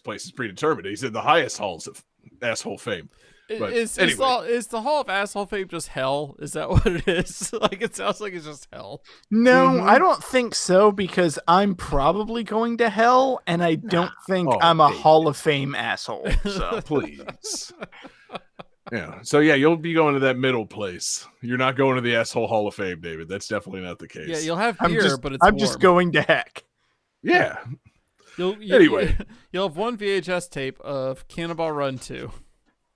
place is predetermined. He's in the highest halls of asshole fame. But Is anyway. is the Hall of Asshole Fame just hell? Is that what it is? Like, it sounds like it's just hell. No, I don't think so because I'm probably going to hell and I don't think Oh, I'm a David. Hall of Fame asshole. So Please. Yeah. So yeah, you'll be going to that middle place. You're not going to the asshole Hall of Fame, David. That's definitely not the case. Yeah, you'll have I'm beer, just, but it's I'm warm. just going to heck. Yeah. Anyway, you'll have 1 VHS tape of Cannonball Run 2.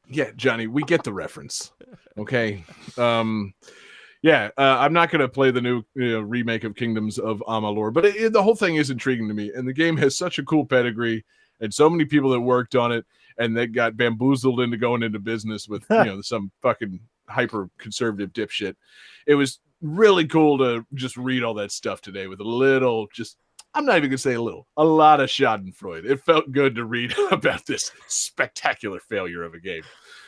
Yeah, Johnny, we get the reference. Okay. Yeah, I'm not going to play the new remake of Kingdoms of Amalur, but the whole thing is intriguing to me. And the game has such a cool pedigree and so many people that worked on it and that got bamboozled into going into business with some fucking hyper conservative dipshit. It was really cool to just read all that stuff today with a little I'm not even going to say a lot of schadenfreude. It felt good to read about this spectacular failure of a game.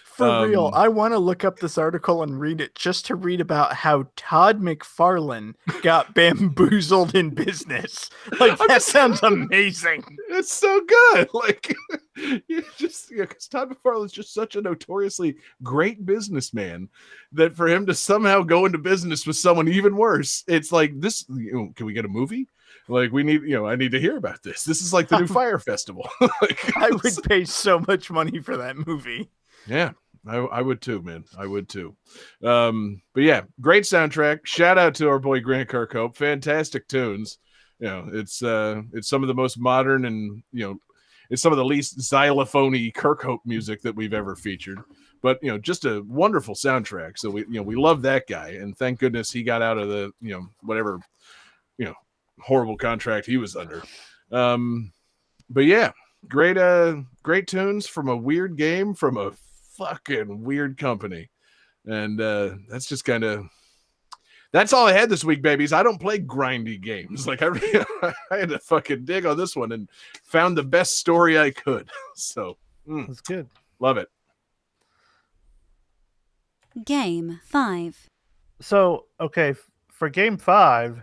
For real, I want to look up this article and read it just to read about how Todd McFarlane got bamboozled in business. Like, that sounds amazing. It's so good. Like, because Todd McFarlane's just such a notoriously great businessman that for him to somehow go into business with someone even worse, it's like this. Can we get a movie? Like, we need, I need to hear about this. This is like the new Fire Festival. Like, I would pay so much money for that movie. Yeah, I would too, man. I would too. But yeah, great soundtrack. Shout out to our boy Grant Kirkhope. Fantastic tunes. It's some of the most modern and it's some of the least xylophone-y Kirkhope music that we've ever featured. But just a wonderful soundtrack. So we love that guy, and thank goodness he got out of the whatever horrible contract he was under. But yeah, great tunes from a weird game from a fucking weird company. And that's just that's all I had this week, babies. I don't play grindy games. Like, I had to fucking dig on this one and found the best story I could. So That's good. love it. Game 5. So, okay, for game 5,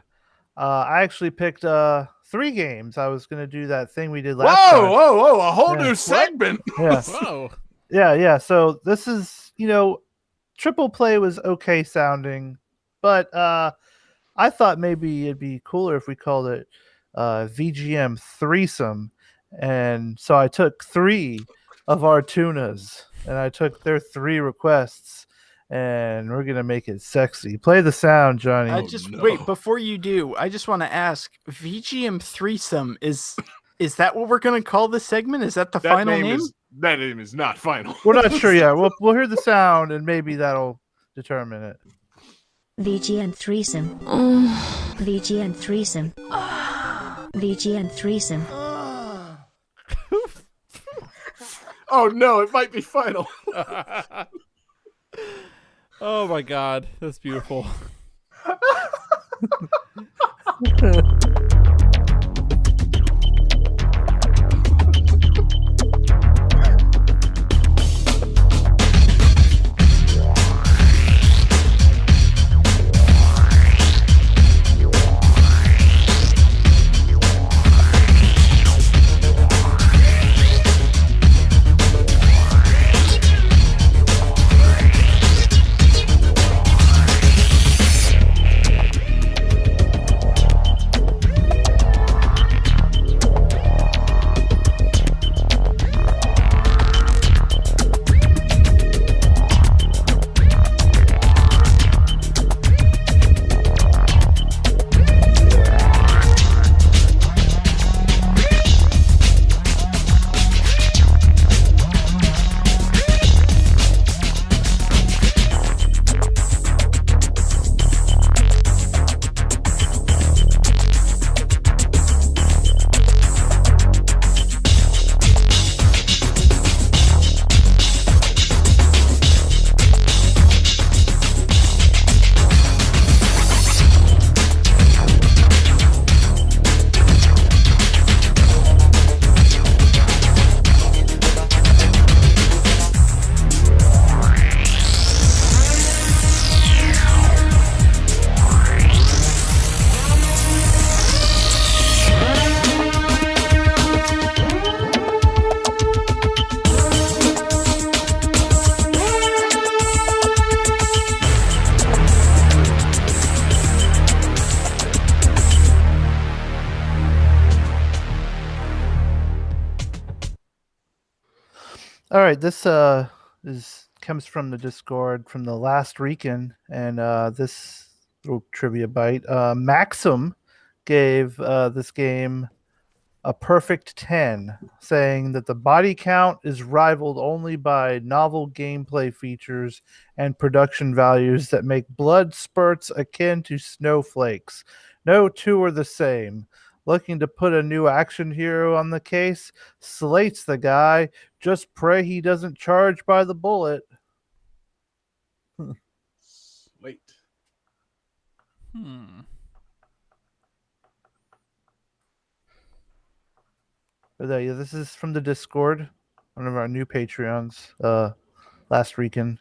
I actually picked 3 games. I was going to do that thing we did last time. Whoa, a whole Yeah. new segment. Yeah. Whoa. Yeah. So this is, triple play was okay sounding, but I thought maybe it'd be cooler if we called it VGM threesome. And so I took 3 of our tunas and I took their 3 requests and we're going to make it sexy. Play the sound, Johnny. Wait, before you do, I just want to ask, VGM threesome, is that what we're going to call this segment? Is that the final name? That name is not final. We're not sure yet. We'll hear the sound and maybe that'll determine it. VGN threesome. VGN threesome. VGN threesome. Oh no, it might be final. Oh my god, that's beautiful. All right, this is comes from the Discord from the last Recon, and this little trivia bite. Maxim gave this game a perfect 10, saying that the body count is rivaled only by novel gameplay features and production values that make blood spurts akin to snowflakes. No two are the same. Looking to put a new action hero on the case, slates the guy. Just pray he doesn't charge by the bullet. Wait. But yeah, this is from the Discord, one of our new Patreons. Last Recon.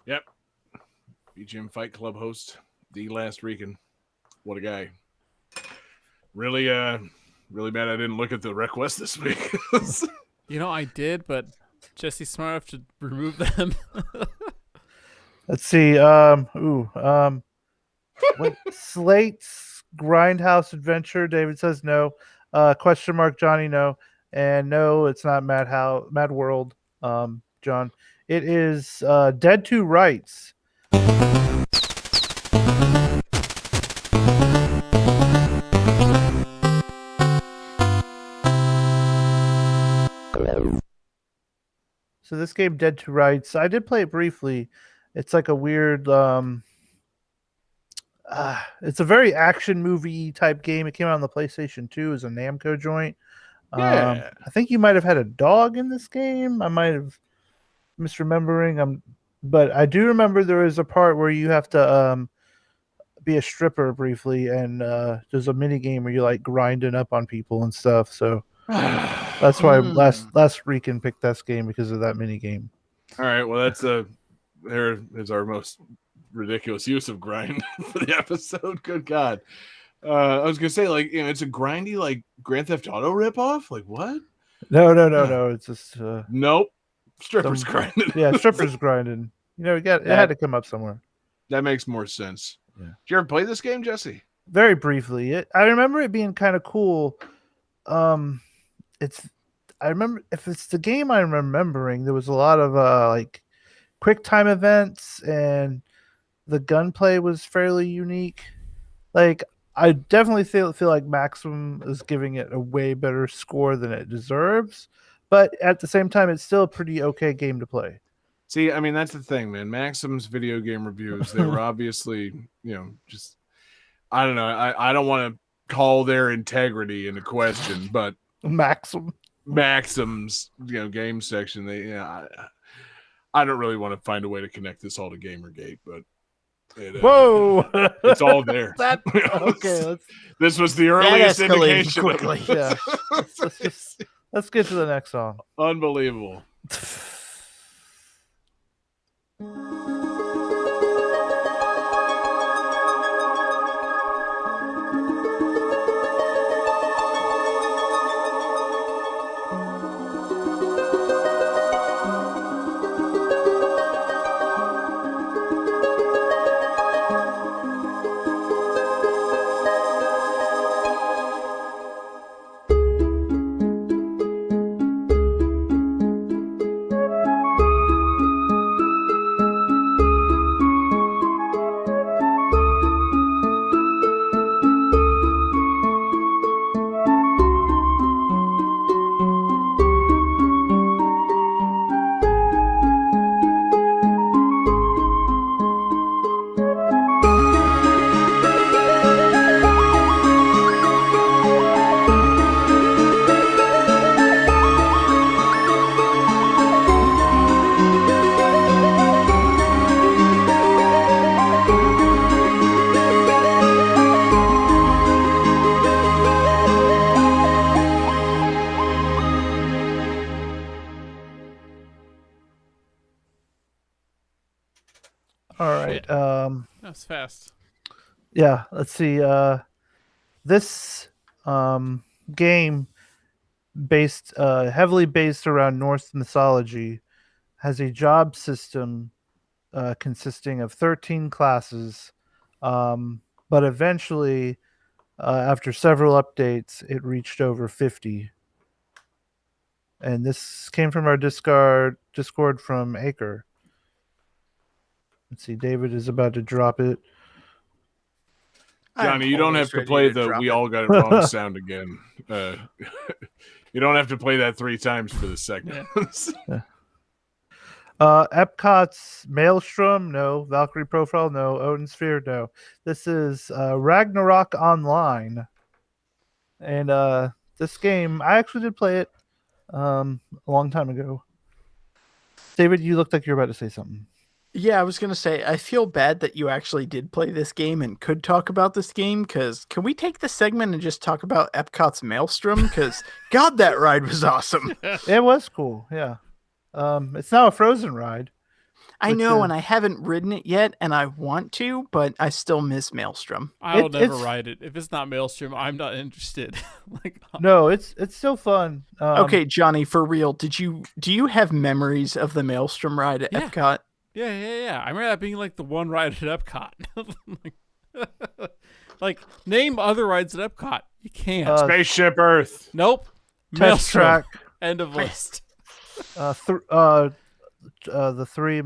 Yep. BGM Fight Club host, the last Recon. What a guy. Really bad I didn't look at the request this week. I did, but Jesse's smart enough to remove them. Let's see. Slate's Grindhouse Adventure. David says no. Question mark. Johnny, no. And no, it's not Mad World. John, it is Dead to Rights. So this game, Dead to Rights, I did play it briefly. It's like a weird, it's a very action movie type game. It came out on the PlayStation 2 as a Namco joint. Yeah. I think you might have had a dog in this game. I might have misremembering. But I do remember there is a part where you have to be a stripper briefly, and there's a mini game where you like grinding up on people and stuff. So that's why last Recon picked this game because of that mini game. All right, well there is our most ridiculous use of grind for the episode. Good God. I was gonna say, like, it's a grindy like Grand Theft Auto ripoff. Like what? No. It's just nope. Strippers grinding. Yeah, strippers grinding. It had to come up somewhere. That makes more sense. Yeah. Did you ever play this game, Jesse? Very briefly. I remember it being kind of cool. I remember if it's the game I'm remembering, there was a lot of like quick time events, and the gunplay was fairly unique. Like I definitely feel like Maxim is giving it a way better score than it deserves, but at the same time, it's still a pretty okay game to play. See, I mean, that's the thing, man. Maxim's video game reviews, they were obviously, just, I don't know. I don't want to call their integrity into question, but Maxim's, game section, I don't really want to find a way to connect this all to Gamergate, but whoa, it's all there. Okay, this was the earliest indication. Quickly. Yeah. Let's get to the next song. Unbelievable. All right. That's fast. Yeah, let's see. This game heavily based around Norse mythology has a job system consisting of 13 classes, but eventually after several updates it reached over 50. and this came from our Discord from Acre. Let's see, David is about to drop it. Johnny, you don't have to ready play to the drop "we it. all got it wrong" sound again. You don't have to play that 3 times for the second. Epcot's Maelstrom, no. Valkyrie Profile, no. Odin Sphere, no. This is Ragnarok Online. And this game, I actually did play it a long time ago. David, you looked like you were about to say something. Yeah, I was going to say, I feel bad that you actually did play this game and could talk about this game, because can we take this segment and just talk about Epcot's Maelstrom? Because, God, that ride was awesome. It was cool, yeah. It's now a Frozen ride. I Which know, is- and I haven't ridden it yet, and I want to, but I still miss Maelstrom. I'll never it's- ride it. If it's not Maelstrom, I'm not interested. Like, No, it's still fun. Okay, Johnny, for real, do you have memories of the Maelstrom ride at Yeah. Epcot? yeah. I remember that being like the one ride at Epcot. like, name other rides at Epcot. You can't. Spaceship Earth. Nope. Test Maelstrom. Track. End of list. The 3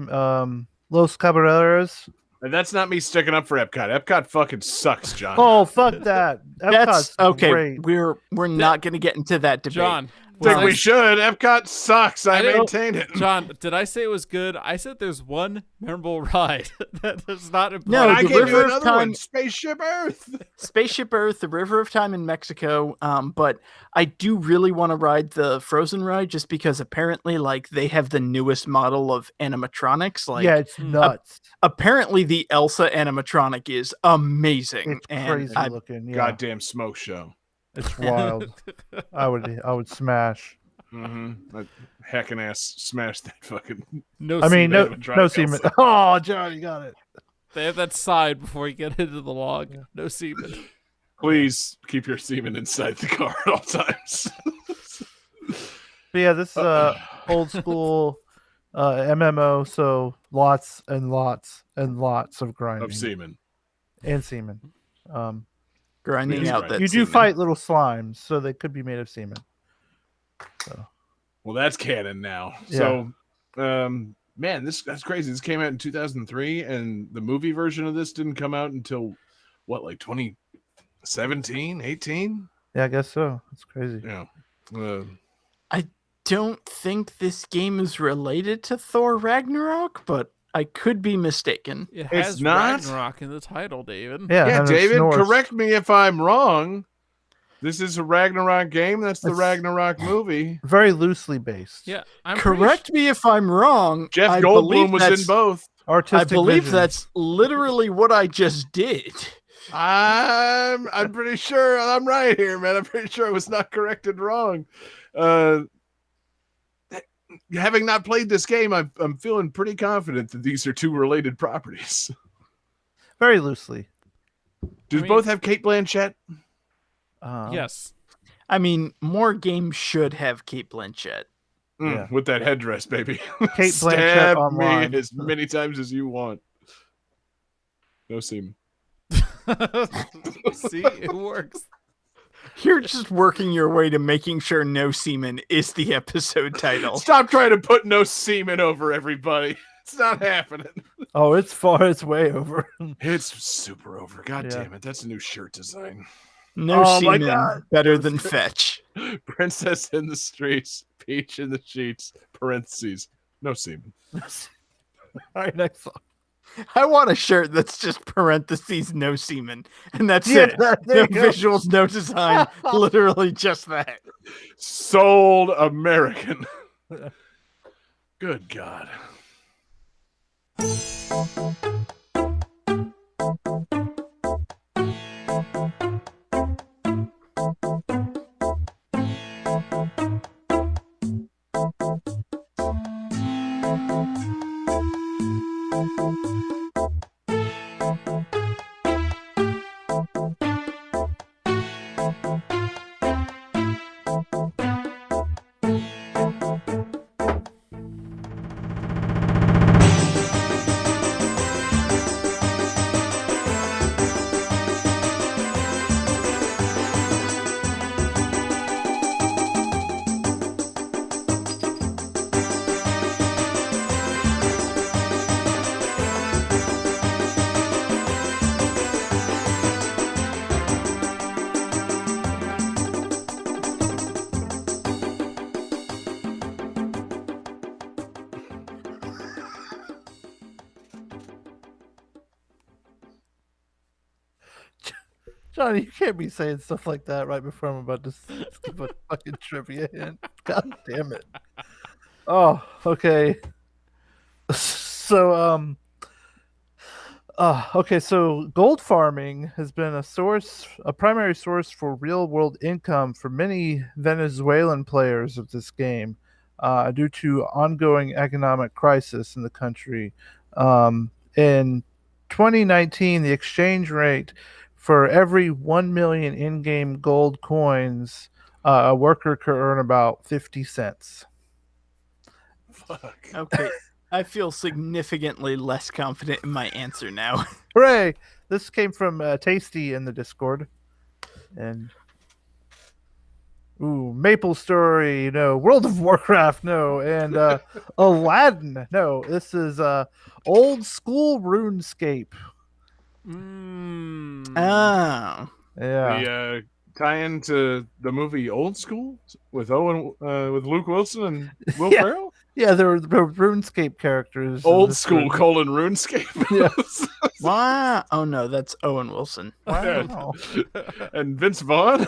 Los Caballeros. And that's not me sticking up for Epcot. Epcot fucking sucks, John. Oh, fuck that. That's Epcot's okay. great. We're not going to get into that debate. John. I think was we should. Epcot sucks. I didn't- maintain it. John, did I say it was good? I said there's one memorable ride that does not imply. No, I the gave you River of another Time- one. Spaceship Earth. Spaceship Earth, the River of Time in Mexico. But I do really want to ride the Frozen ride just because apparently, like, they have the newest model of animatronics. Like, Yeah, it's nuts. apparently the Elsa animatronic is amazing. It's and crazy I- looking. Yeah, Goddamn smoke show. it's wild. I would smash. Mm-hmm. Heckin' ass smash that fucking. No, I mean, semen. no semen. Oh, John, you got it. They have that side before you get into the log. No semen. Please keep your semen inside the car at all times. But yeah, this is old school MMO, so lots and lots and lots of grinding of semen. and semen. grinding Yes, out right. that You do semen. fight little slimes, so they could be made of semen. Well, that's canon now. So, man, that's crazy. This came out in 2003, and the movie version of this didn't come out until what, like 2017, 18? Yeah, I guess so. That's crazy. Yeah. Don't think this game is related to Thor Ragnarok, but I could be mistaken. It It's has not? Ragnarok in the title, David. Yeah, Yeah, and it's David, Norse. correct me if I'm wrong. This is a Ragnarok game. That's the It's- Ragnarok movie. Very loosely based. Yeah, I'm pretty Correct me if I'm wrong. Jeff I Goldblum believe was that's- in both. Artistic I believe vision. that's literally what I just did. I'm pretty sure I'm right here, man. I'm pretty sure I was not corrected wrong. Having not played this game, I'm feeling pretty confident that these are two related properties. very loosely. Do I mean- both have Kate Blanchett? Yes. I mean, more games should have Kate Blanchett. Yeah. With that headdress, baby. Kate Blanchett Stab online. me as many times as you want. No semen. See, it works. You're just working your way to making sure No Semen is the episode title. Stop trying to put no semen over everybody. It's not happening. Oh, it's far. It's way over. It's super over. God Yeah. damn it. That's a new shirt design. No Oh my Semen, God. better than Fetch. Princess in the streets, peach in the sheets, parentheses, no semen. All right, next song. I want a shirt that's just parentheses No Semen, and that's Yeah, it. there No you go. visuals, no design, literally just that. Sold American. Good God. Johnny, you can't be saying stuff like that right before I'm about to skip a fucking trivia hint. God damn it. Oh, okay. So, okay, so gold farming has been a primary source for real-world income for many Venezuelan players of this game, due to ongoing economic crisis in the country. In 2019, the exchange rate for every 1 million in-game gold coins, a worker could earn about 50 cents. Fuck. Okay. I feel significantly less confident in my answer now. Hooray! This came from Tasty in the Discord. And Maple Story, no. World of Warcraft, no. And Aladdin, no. This is old school RuneScape. Oh. Yeah. The tie-in to the movie Old School with with Luke Wilson and Will Yeah. Ferrell. Yeah, they're RuneScape characters. in Old this School version. RuneScape. Yeah. Wow. Oh no, that's Owen Wilson. Wow. And Vince Vaughn.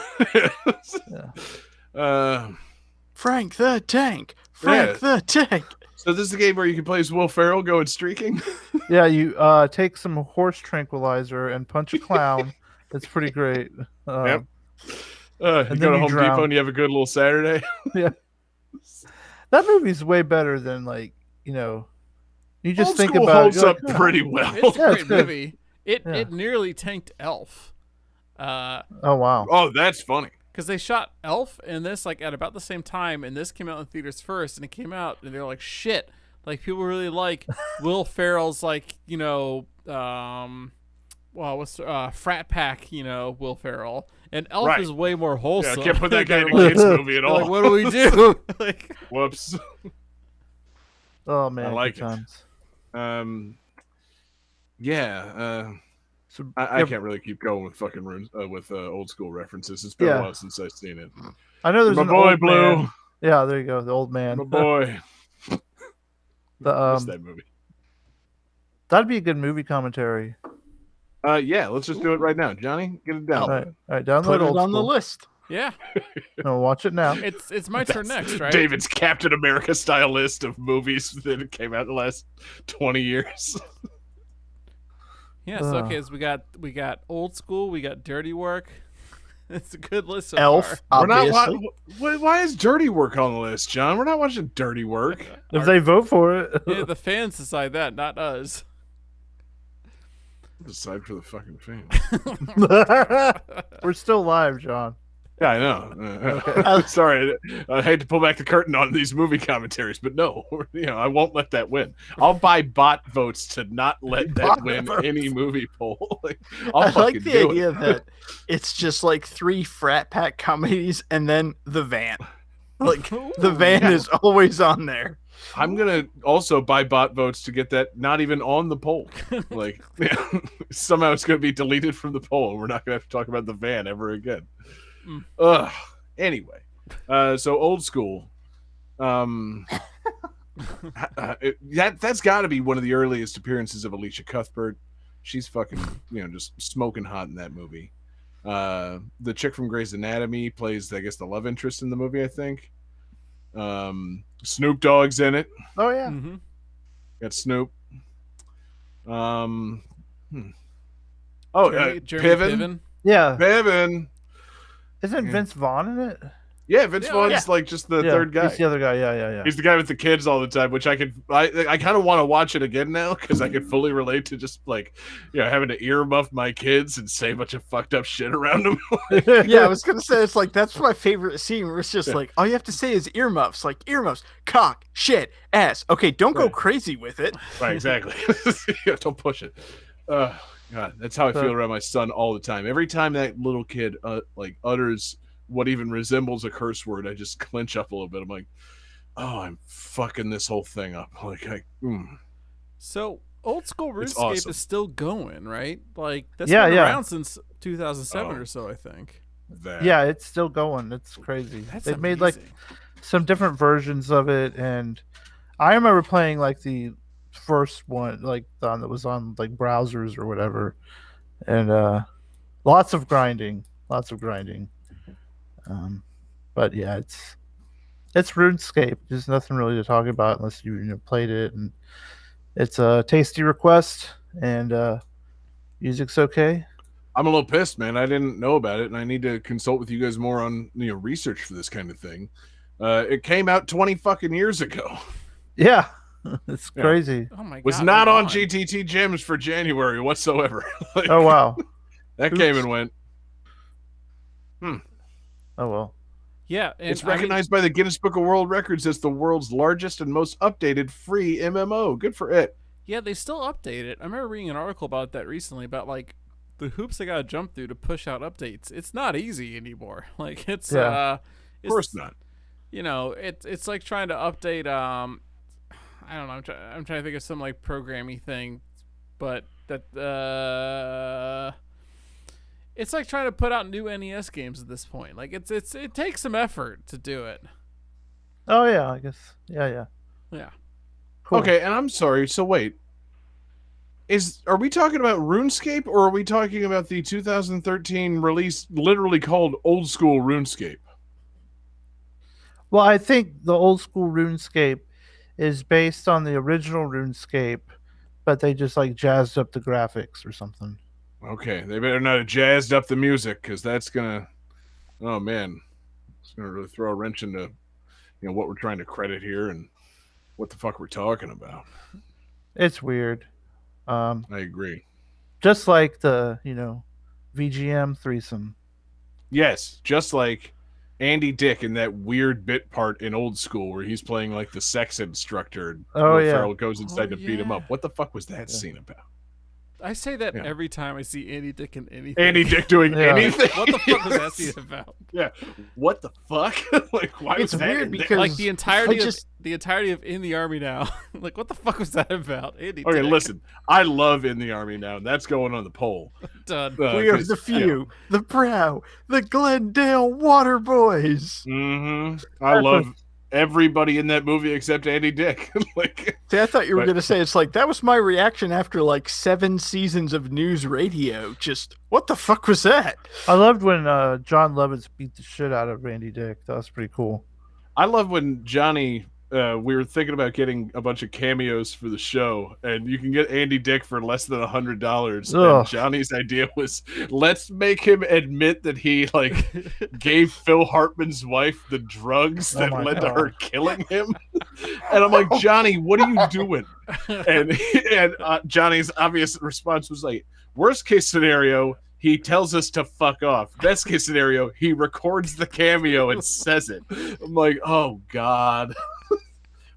Frank the Tank. Frank the Tank. So this is a game where you can play as Will Ferrell going streaking. Yeah, you take some horse tranquilizer and punch a clown. It's pretty great. Yep. You then go to you Home drown. Depot and you have a good little Saturday. That movie's way better than you just Old think School about it, holds you're up like, pretty well. It's a Yeah, great it's good. movie. It Yeah. it nearly tanked Elf. oh wow. Oh, that's funny. Because they shot Elf and this like at about the same time, and this came out in theaters first, and it came out, and they're like, shit. Like people really like Will Ferrell's what's Frat Pack, Will Ferrell, and Elf Right. is way more Yeah, wholesome. I can't put that guy in a They're kids movie at they're all. like, what do we do? Like, Whoops. Oh man, I like good it. times. Yeah. So, I yeah, can't really keep going with fucking with Old School references. It's been Yeah. a while since I've seen it. I know there's My an boy old Blue. man. Yeah, there you go, the old man. My boy. The, Missed that movie. that'd be a good movie commentary. Yeah, let's just do it right now. Johnny, get it down. All right, download Put it Old on the School. list. yeah, No, watch it now. it's my turn next, right? David's Captain America style list of movies that came out in the last 20 years. Yes. Okay. So we got Old School. We got Dirty Work. It's a good list so Elf, far. We're not. obviously. Why is Dirty Work on the list, John? We're not watching Dirty Work. If they vote for it. Yeah, the fans decide that, not us. Decide for the fucking fans. We're still live, John. Yeah, I know. Sorry, I hate to pull back the curtain on these movie commentaries, but no, I won't let that win. I'll buy bot votes to not let that Bot win votes. any movie poll. I'll I like fucking the do idea it. that it's just like 3 frat pack comedies and then the van. Like the van is always on there. I'm gonna also buy bot votes to get that not even on the poll. Like somehow it's gonna be deleted from the poll, and we're not gonna have to talk about the van ever again. Ugh. Anyway, so Old School. That's got to be one of the earliest appearances of Alicia Cuthbert. She's fucking, just smoking hot in that movie. The chick from Grey's Anatomy plays, I guess, the love interest in the movie. I think. Snoop Dogg's in it. Oh yeah. Mm-hmm. Got Snoop. Oh, Jeremy Piven. Yeah. Piven. Isn't Yeah. Vince Vaughn in it? Yeah, Vince Yeah, Vaughn's yeah. like just the Yeah, third guy. He's the other guy. Yeah. He's the guy with the kids all the time, which I kind of want to watch it again now because I can fully relate to just like, having to earmuff my kids and say a bunch of fucked up shit around them. Yeah, I was gonna say it's like that's my favorite scene where it's just like all you have to say is earmuffs, like earmuffs, cock, shit, ass. Okay, don't go Right. crazy with it. Right, exactly. Don't push it. God, that's how I feel around my son all the time. Every time that little kid utters what even resembles a curse word, I just clench up a little bit. I'm like, oh, I'm fucking this whole thing up. So Old School It's RuneScape awesome. is still going, right? Like that's Yeah, been yeah. around since 2007 Oh. or so, I think. that. Yeah, it's still going. It's crazy. That's They've amazing. made like some different versions of it, and I remember playing like the first one, like the one that was on like browsers or whatever, and Lots of grinding. But yeah, it's RuneScape. There's nothing really to talk about unless you played it, and it's a tasty request, and music's okay. I'm a little pissed, man. I didn't know about it, and I need to consult with you guys more on research for this kind of thing. It came out 20 fucking years ago. Yeah, it's crazy. Oh my god! Was not on GTT Gems for January whatsoever. Like, Oh wow, that came and went. oh well. Yeah, and It's recognized by the Guinness Book of World Records as the world's largest and most updated free MMO. Good for it. Yeah, they still update it. I remember reading an article about that recently about like the hoops they gotta jump through to push out updates. It's not easy anymore. Like it's Of course not. It's like trying to update. I don't know. I'm trying to think of some like programming thing, but that it's like trying to put out new NES games at this point. Like it takes some effort to do it. Oh yeah, I guess. Yeah. Cool. Okay, and I'm sorry. So wait, are we talking about RuneScape, or are we talking about the 2013 release, literally called Old School RuneScape? Well, I think the old school RuneScape is based on the original RuneScape, but they just like jazzed up the graphics or something. Okay, they better not have jazzed up the music, because that's gonna. Oh man, it's gonna really throw a wrench into what we're trying to credit here and what the fuck we're talking about. It's weird. I agree. Just like the VGM threesome. Yes, just like Andy Dick in that weird bit part in Old School where he's playing like the sex instructor. And Will Ferrell goes inside to beat him up. What the fuck was that scene about? I say that every time I see Andy Dick in anything. Andy Dick doing anything. What the fuck was that scene about? Yeah. What the fuck? Like, why It's was that weird in there? because Like the entirety of In the Army Now. Like what the fuck was that about? Andy Okay, Dick. listen. I love In the Army Now. That's going on the poll. Done. we are the few, the proud, the Glendale Water Boys. I love everybody in that movie except Andy Dick. Like, See, I thought you were going to say it's like that was my reaction after like 7 seasons of news radio. Just what the fuck was that? I loved when John Lovitz beat the shit out of Randy Dick. That was pretty cool. I love when Johnny. We were thinking about getting a bunch of cameos for the show, and you can get Andy Dick for less than $100. And Johnny's idea was, let's make him admit that he gave Phil Hartman's wife the drugs that led to her killing him. And I'm like, Johnny, what are you doing? And Johnny's obvious response was like, worst case scenario, he tells us to fuck off. Best case scenario, he records the cameo and says it. I'm like, oh God.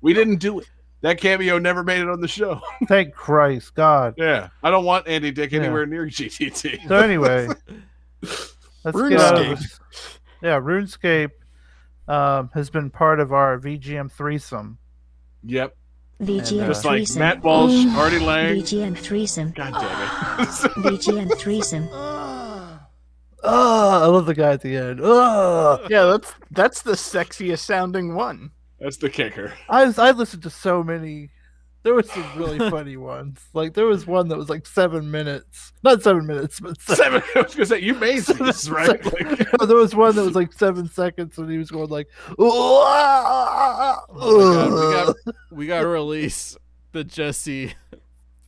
We didn't do it. That cameo never made it on the show. Thank Christ, God. Yeah, I don't want Andy Dick anywhere near GTT. So anyway, let's get out of this. Yeah, RuneScape has been part of our VGM threesome. Yep. VGM Just like threesome. Matt Walsh, Artie Lang. VGM threesome. God damn it. VGM threesome. I love the guy at the end. Yeah, that's the sexiest sounding one. That's the kicker. I listened to so many. There was some really funny ones. Like there was one that was like 7 minutes. Not 7 minutes, but 7. I was gonna say you made this, right? There was one that was like 7 seconds, and he was going like, Oh my God, we got to release the Jesse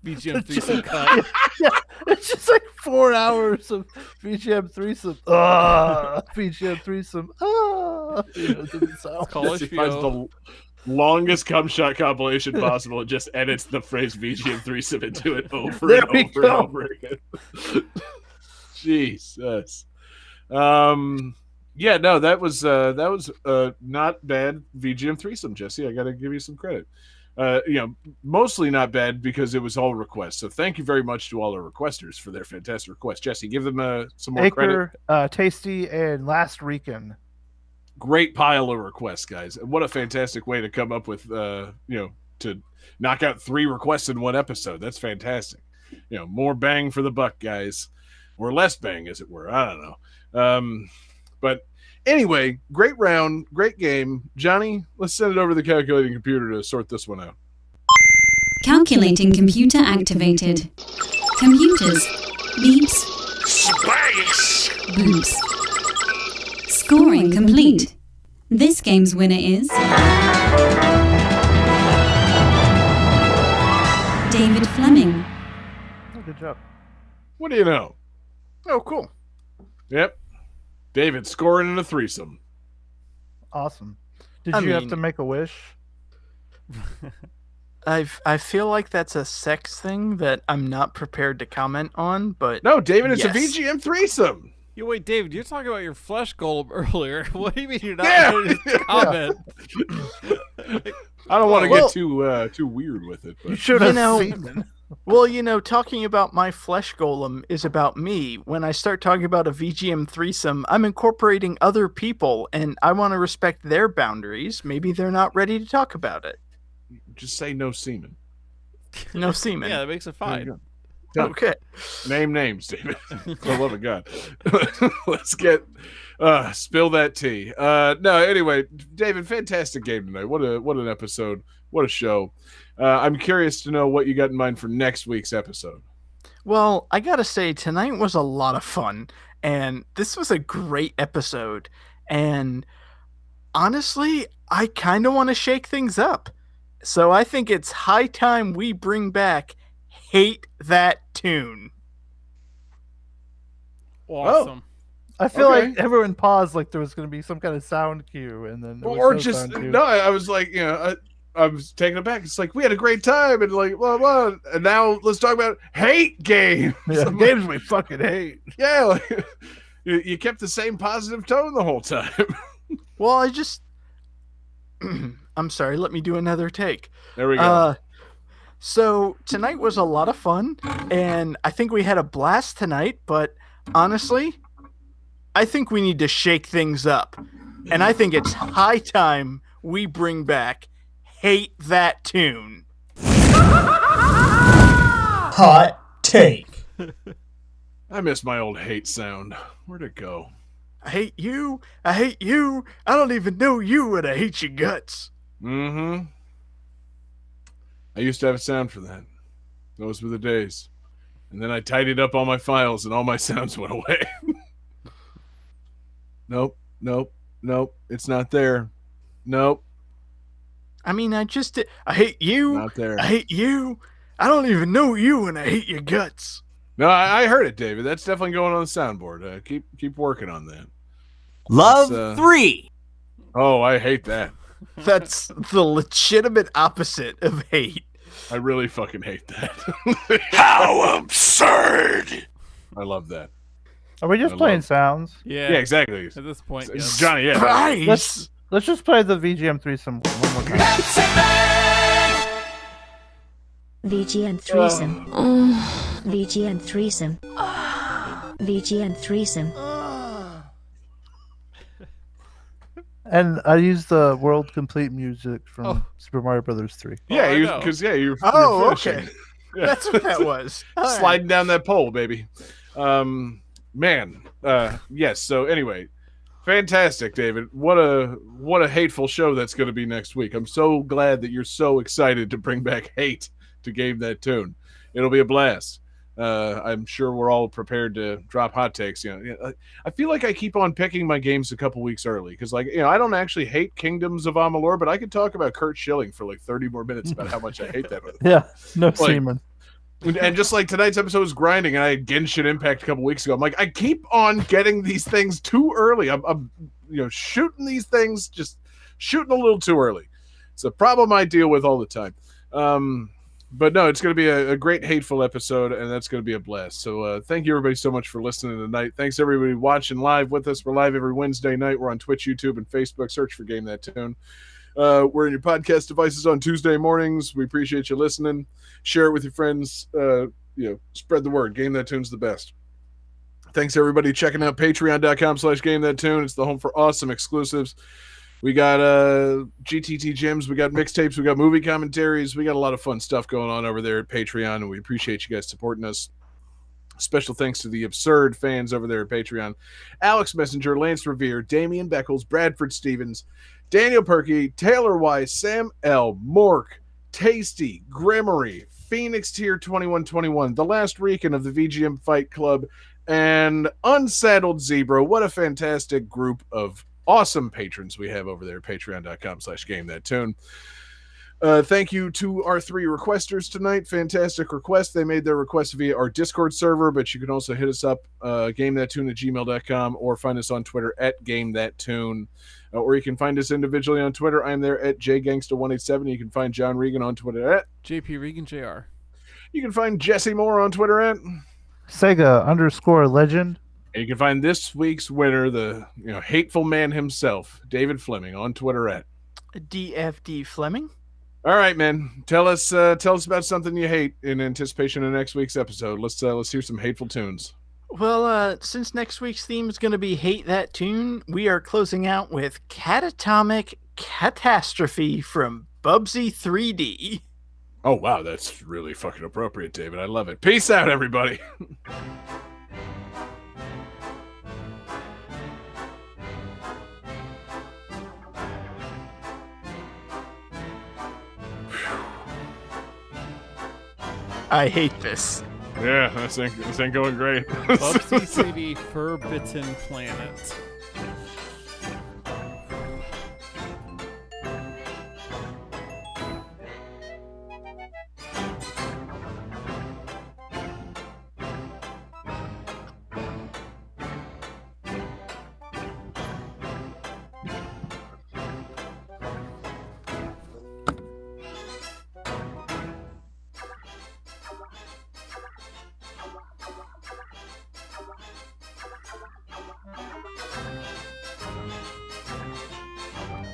VGM threesome cut. Yeah, it's just like 4 hours of VGM threesome. VGM threesome. Jesse finds the longest cum shot compilation possible and just edits the phrase VGM threesome into it over and over and over again. Jesus. Yeah, no, that was not bad VGM threesome, Jesse. I got to give you some credit. Mostly not bad because it was all requests. So thank you very much to all our requesters for their fantastic requests. Jesse, give them some more credit. Tasty, and Last Rican. Great pile of requests, guys. What a fantastic way to come up with, to knock out 3 requests in one episode. That's fantastic. More bang for the buck, guys. Or less bang, as it were. I don't know. But anyway, great round, great game. Johnny, let's send it over to the calculating computer to sort this one out. Calculating computer activated. Computers. Beeps. Spang! Boops. Scoring complete. This game's winner is David Fleming. Oh, good job. What do you know? Oh, cool. Yep. David scoring in a threesome. Awesome. Did I you have mean- to make a wish? I feel like that's a sex thing that I'm not prepared to comment on, but No, David, it's Yes. a VGM threesome. You wait, David. You're talking about your flesh golem earlier. What do you mean you're not Yeah. ready to comment? I don't want to Well- get too weird with it, You but should You have know- seen it. well, talking about my flesh golem is about me. When I start talking about a VGM threesome, I'm incorporating other people, and I want to respect their boundaries. Maybe they're not ready to talk about it. just say no semen. No semen. Yeah, that makes it There you fine. go. Okay. Name names, David. For the love of God. Let's get spill that tea. No, anyway, David, fantastic game tonight. What an episode. What a show. I'm curious to know what you got in mind for next week's episode. Well, I gotta say, tonight was a lot of fun, and this was a great episode. And honestly, I kind of want to shake things up. So I think it's high time we bring back Hate That Tune. Awesome. I feel Okay. like everyone paused like there was going to be some kind of sound cue, and then there was Or no just sound cue. no, I was like, I was taking it back. It's like we had a great time and like blah blah. And now let's talk about hate games. Yeah, I'm like, games we fucking hate. yeah, like, you kept the same positive tone the whole time. Well, I just. I'm sorry, let me do another take. There we go. So tonight was a lot of fun, and I think we had a blast tonight, but honestly, I think we need to shake things up. And I think it's high time we bring back Hate That Tune. Hot take. I miss my old hate sound. Where'd it go? I hate you, I hate you, I don't even know you, and I hate your guts. Mm-hmm. I used to have a sound for that. Those were the days. And then I tidied up all my files and all my sounds went away. Nope. It's not there. Nope. I mean, I hate you, Not there. I hate you, I don't even know you, and I hate your guts. No, I heard it, David. That's definitely going on the soundboard. Keep working on that. Love That's, 3. Oh, I hate that. That's the legitimate opposite of hate. I really fucking hate that. How absurd. I love that. Are we just I playing love- sounds? Yeah. Yeah, exactly. At this point, It's yes. Johnny, yeah. Price. Let's just play the VGM threesome one more time. VGN threesome. VGN threesome. VGN threesome. And I used the world complete music from Oh. Super Mario Brothers 3. Yeah, I you know. because you're Oh, you're okay. finishing. Yeah. That's what that was. All right. Sliding down that pole, baby. Man, yes. So anyway, fantastic, David. What a hateful show that's going to be next week. I'm so glad that you're so excited to bring back hate to Game That Tune. It'll be a blast. I'm sure we're all prepared to drop hot takes. I feel like I keep on picking my games a couple weeks early because, I don't actually hate Kingdoms of Amalur, but I could talk about Kurt Schilling for like 30 more minutes about how much I hate that. Yeah, no semen. And just like tonight's episode was grinding, and I had Genshin Impact a couple weeks ago. I'm like, I keep on getting these things too early. I'm shooting these things, just shooting a little too early. It's a problem I deal with all the time. But no, it's going to be a great hateful episode, and that's going to be a blast. So thank you everybody so much for listening tonight. Thanks everybody watching live with us. We're live every Wednesday night. We're on Twitch, YouTube, and Facebook. Search for Game That Tune. We're in your podcast devices on Tuesday mornings. We appreciate you listening. Share it with your friends. Spread the word. Game That Tune's the best. Thanks everybody checking out patreon.com/Game That Tune. It's the home for awesome exclusives. We got GTT gyms, we got mixtapes, we got movie commentaries. We got a lot of fun stuff going on over there at Patreon, and we appreciate you guys supporting us. Special thanks to the absurd fans over there at Patreon. Alex Messenger, Lance Revere, Damian Beckles, Bradford Stevens, Daniel Perky, Taylor Weiss, Sam L., Mork, Tasty, Grimmery, Phoenix Tier 2121, The Last Recon of the VGM Fight Club, and Unsaddled Zebra. What a fantastic group of awesome patrons we have over there at patreon.com/GameThatTune. Thank you to our 3 requesters tonight. Fantastic requests. They made their requests via our Discord server, but you can also hit us up, gamethattune@gmail.com, or find us on Twitter at gamethattune. Or you can find us individually on Twitter. I'm there at jgangsta187. You can find John Regan on Twitter at JPReganJR. You can find Jesse Moore on Twitter at Sega_legend. And you can find this week's winner, the hateful man himself, David Fleming, on Twitter at DFD Fleming. All right, man. Tell us about something you hate in anticipation of next week's episode. Let's hear some hateful tunes. Well, since next week's theme is going to be Hate That Tune, we are closing out with Catatomic Catastrophe from Bubsy 3D. Oh, wow. That's really fucking appropriate, David. I love it. Peace out, everybody. I hate this. Yeah, this ain't going great. Bubsy 3D Forbidden Planet.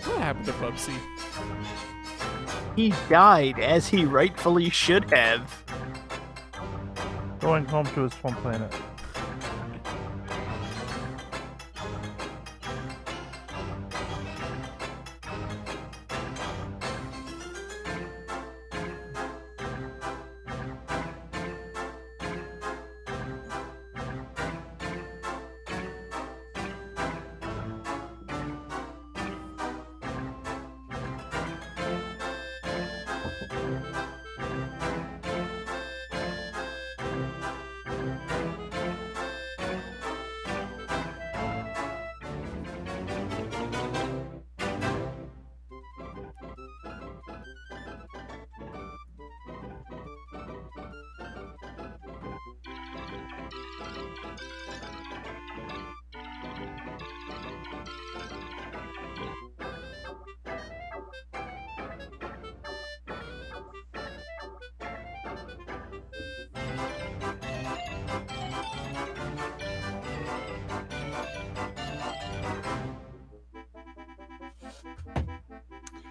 What happened to Bubsy? He died as he rightfully should have. Going home to his home planet.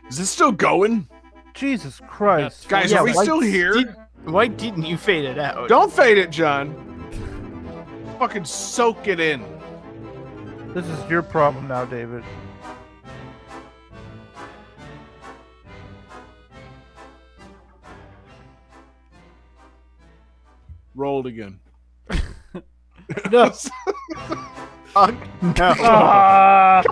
Is this still going? Jesus Christ. Guys, Yeah, are we why still here? Why didn't you fade it out? Don't fade it, John. Fucking soak it in. This is your problem now, David. Roll it again. No. No.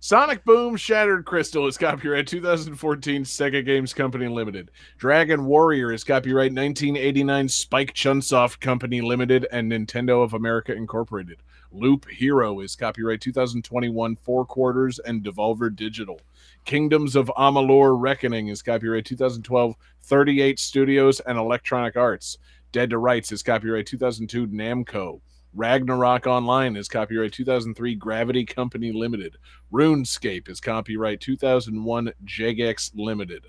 Sonic Boom Shattered Crystal is copyright 2014 Sega Games Company Limited. Dragon Warrior is copyright 1989 Spike Chunsoft Company Limited and Nintendo of America Incorporated. Loop Hero is copyright 2021 Four Quarters and Devolver Digital. Kingdoms of Amalur Reckoning is copyright 2012 38 Studios and Electronic Arts. Dead to Rights is copyright 2002 Namco. Ragnarok Online is copyright 2003 Gravity Company Limited. RuneScape is copyright 2001 Jagex Limited.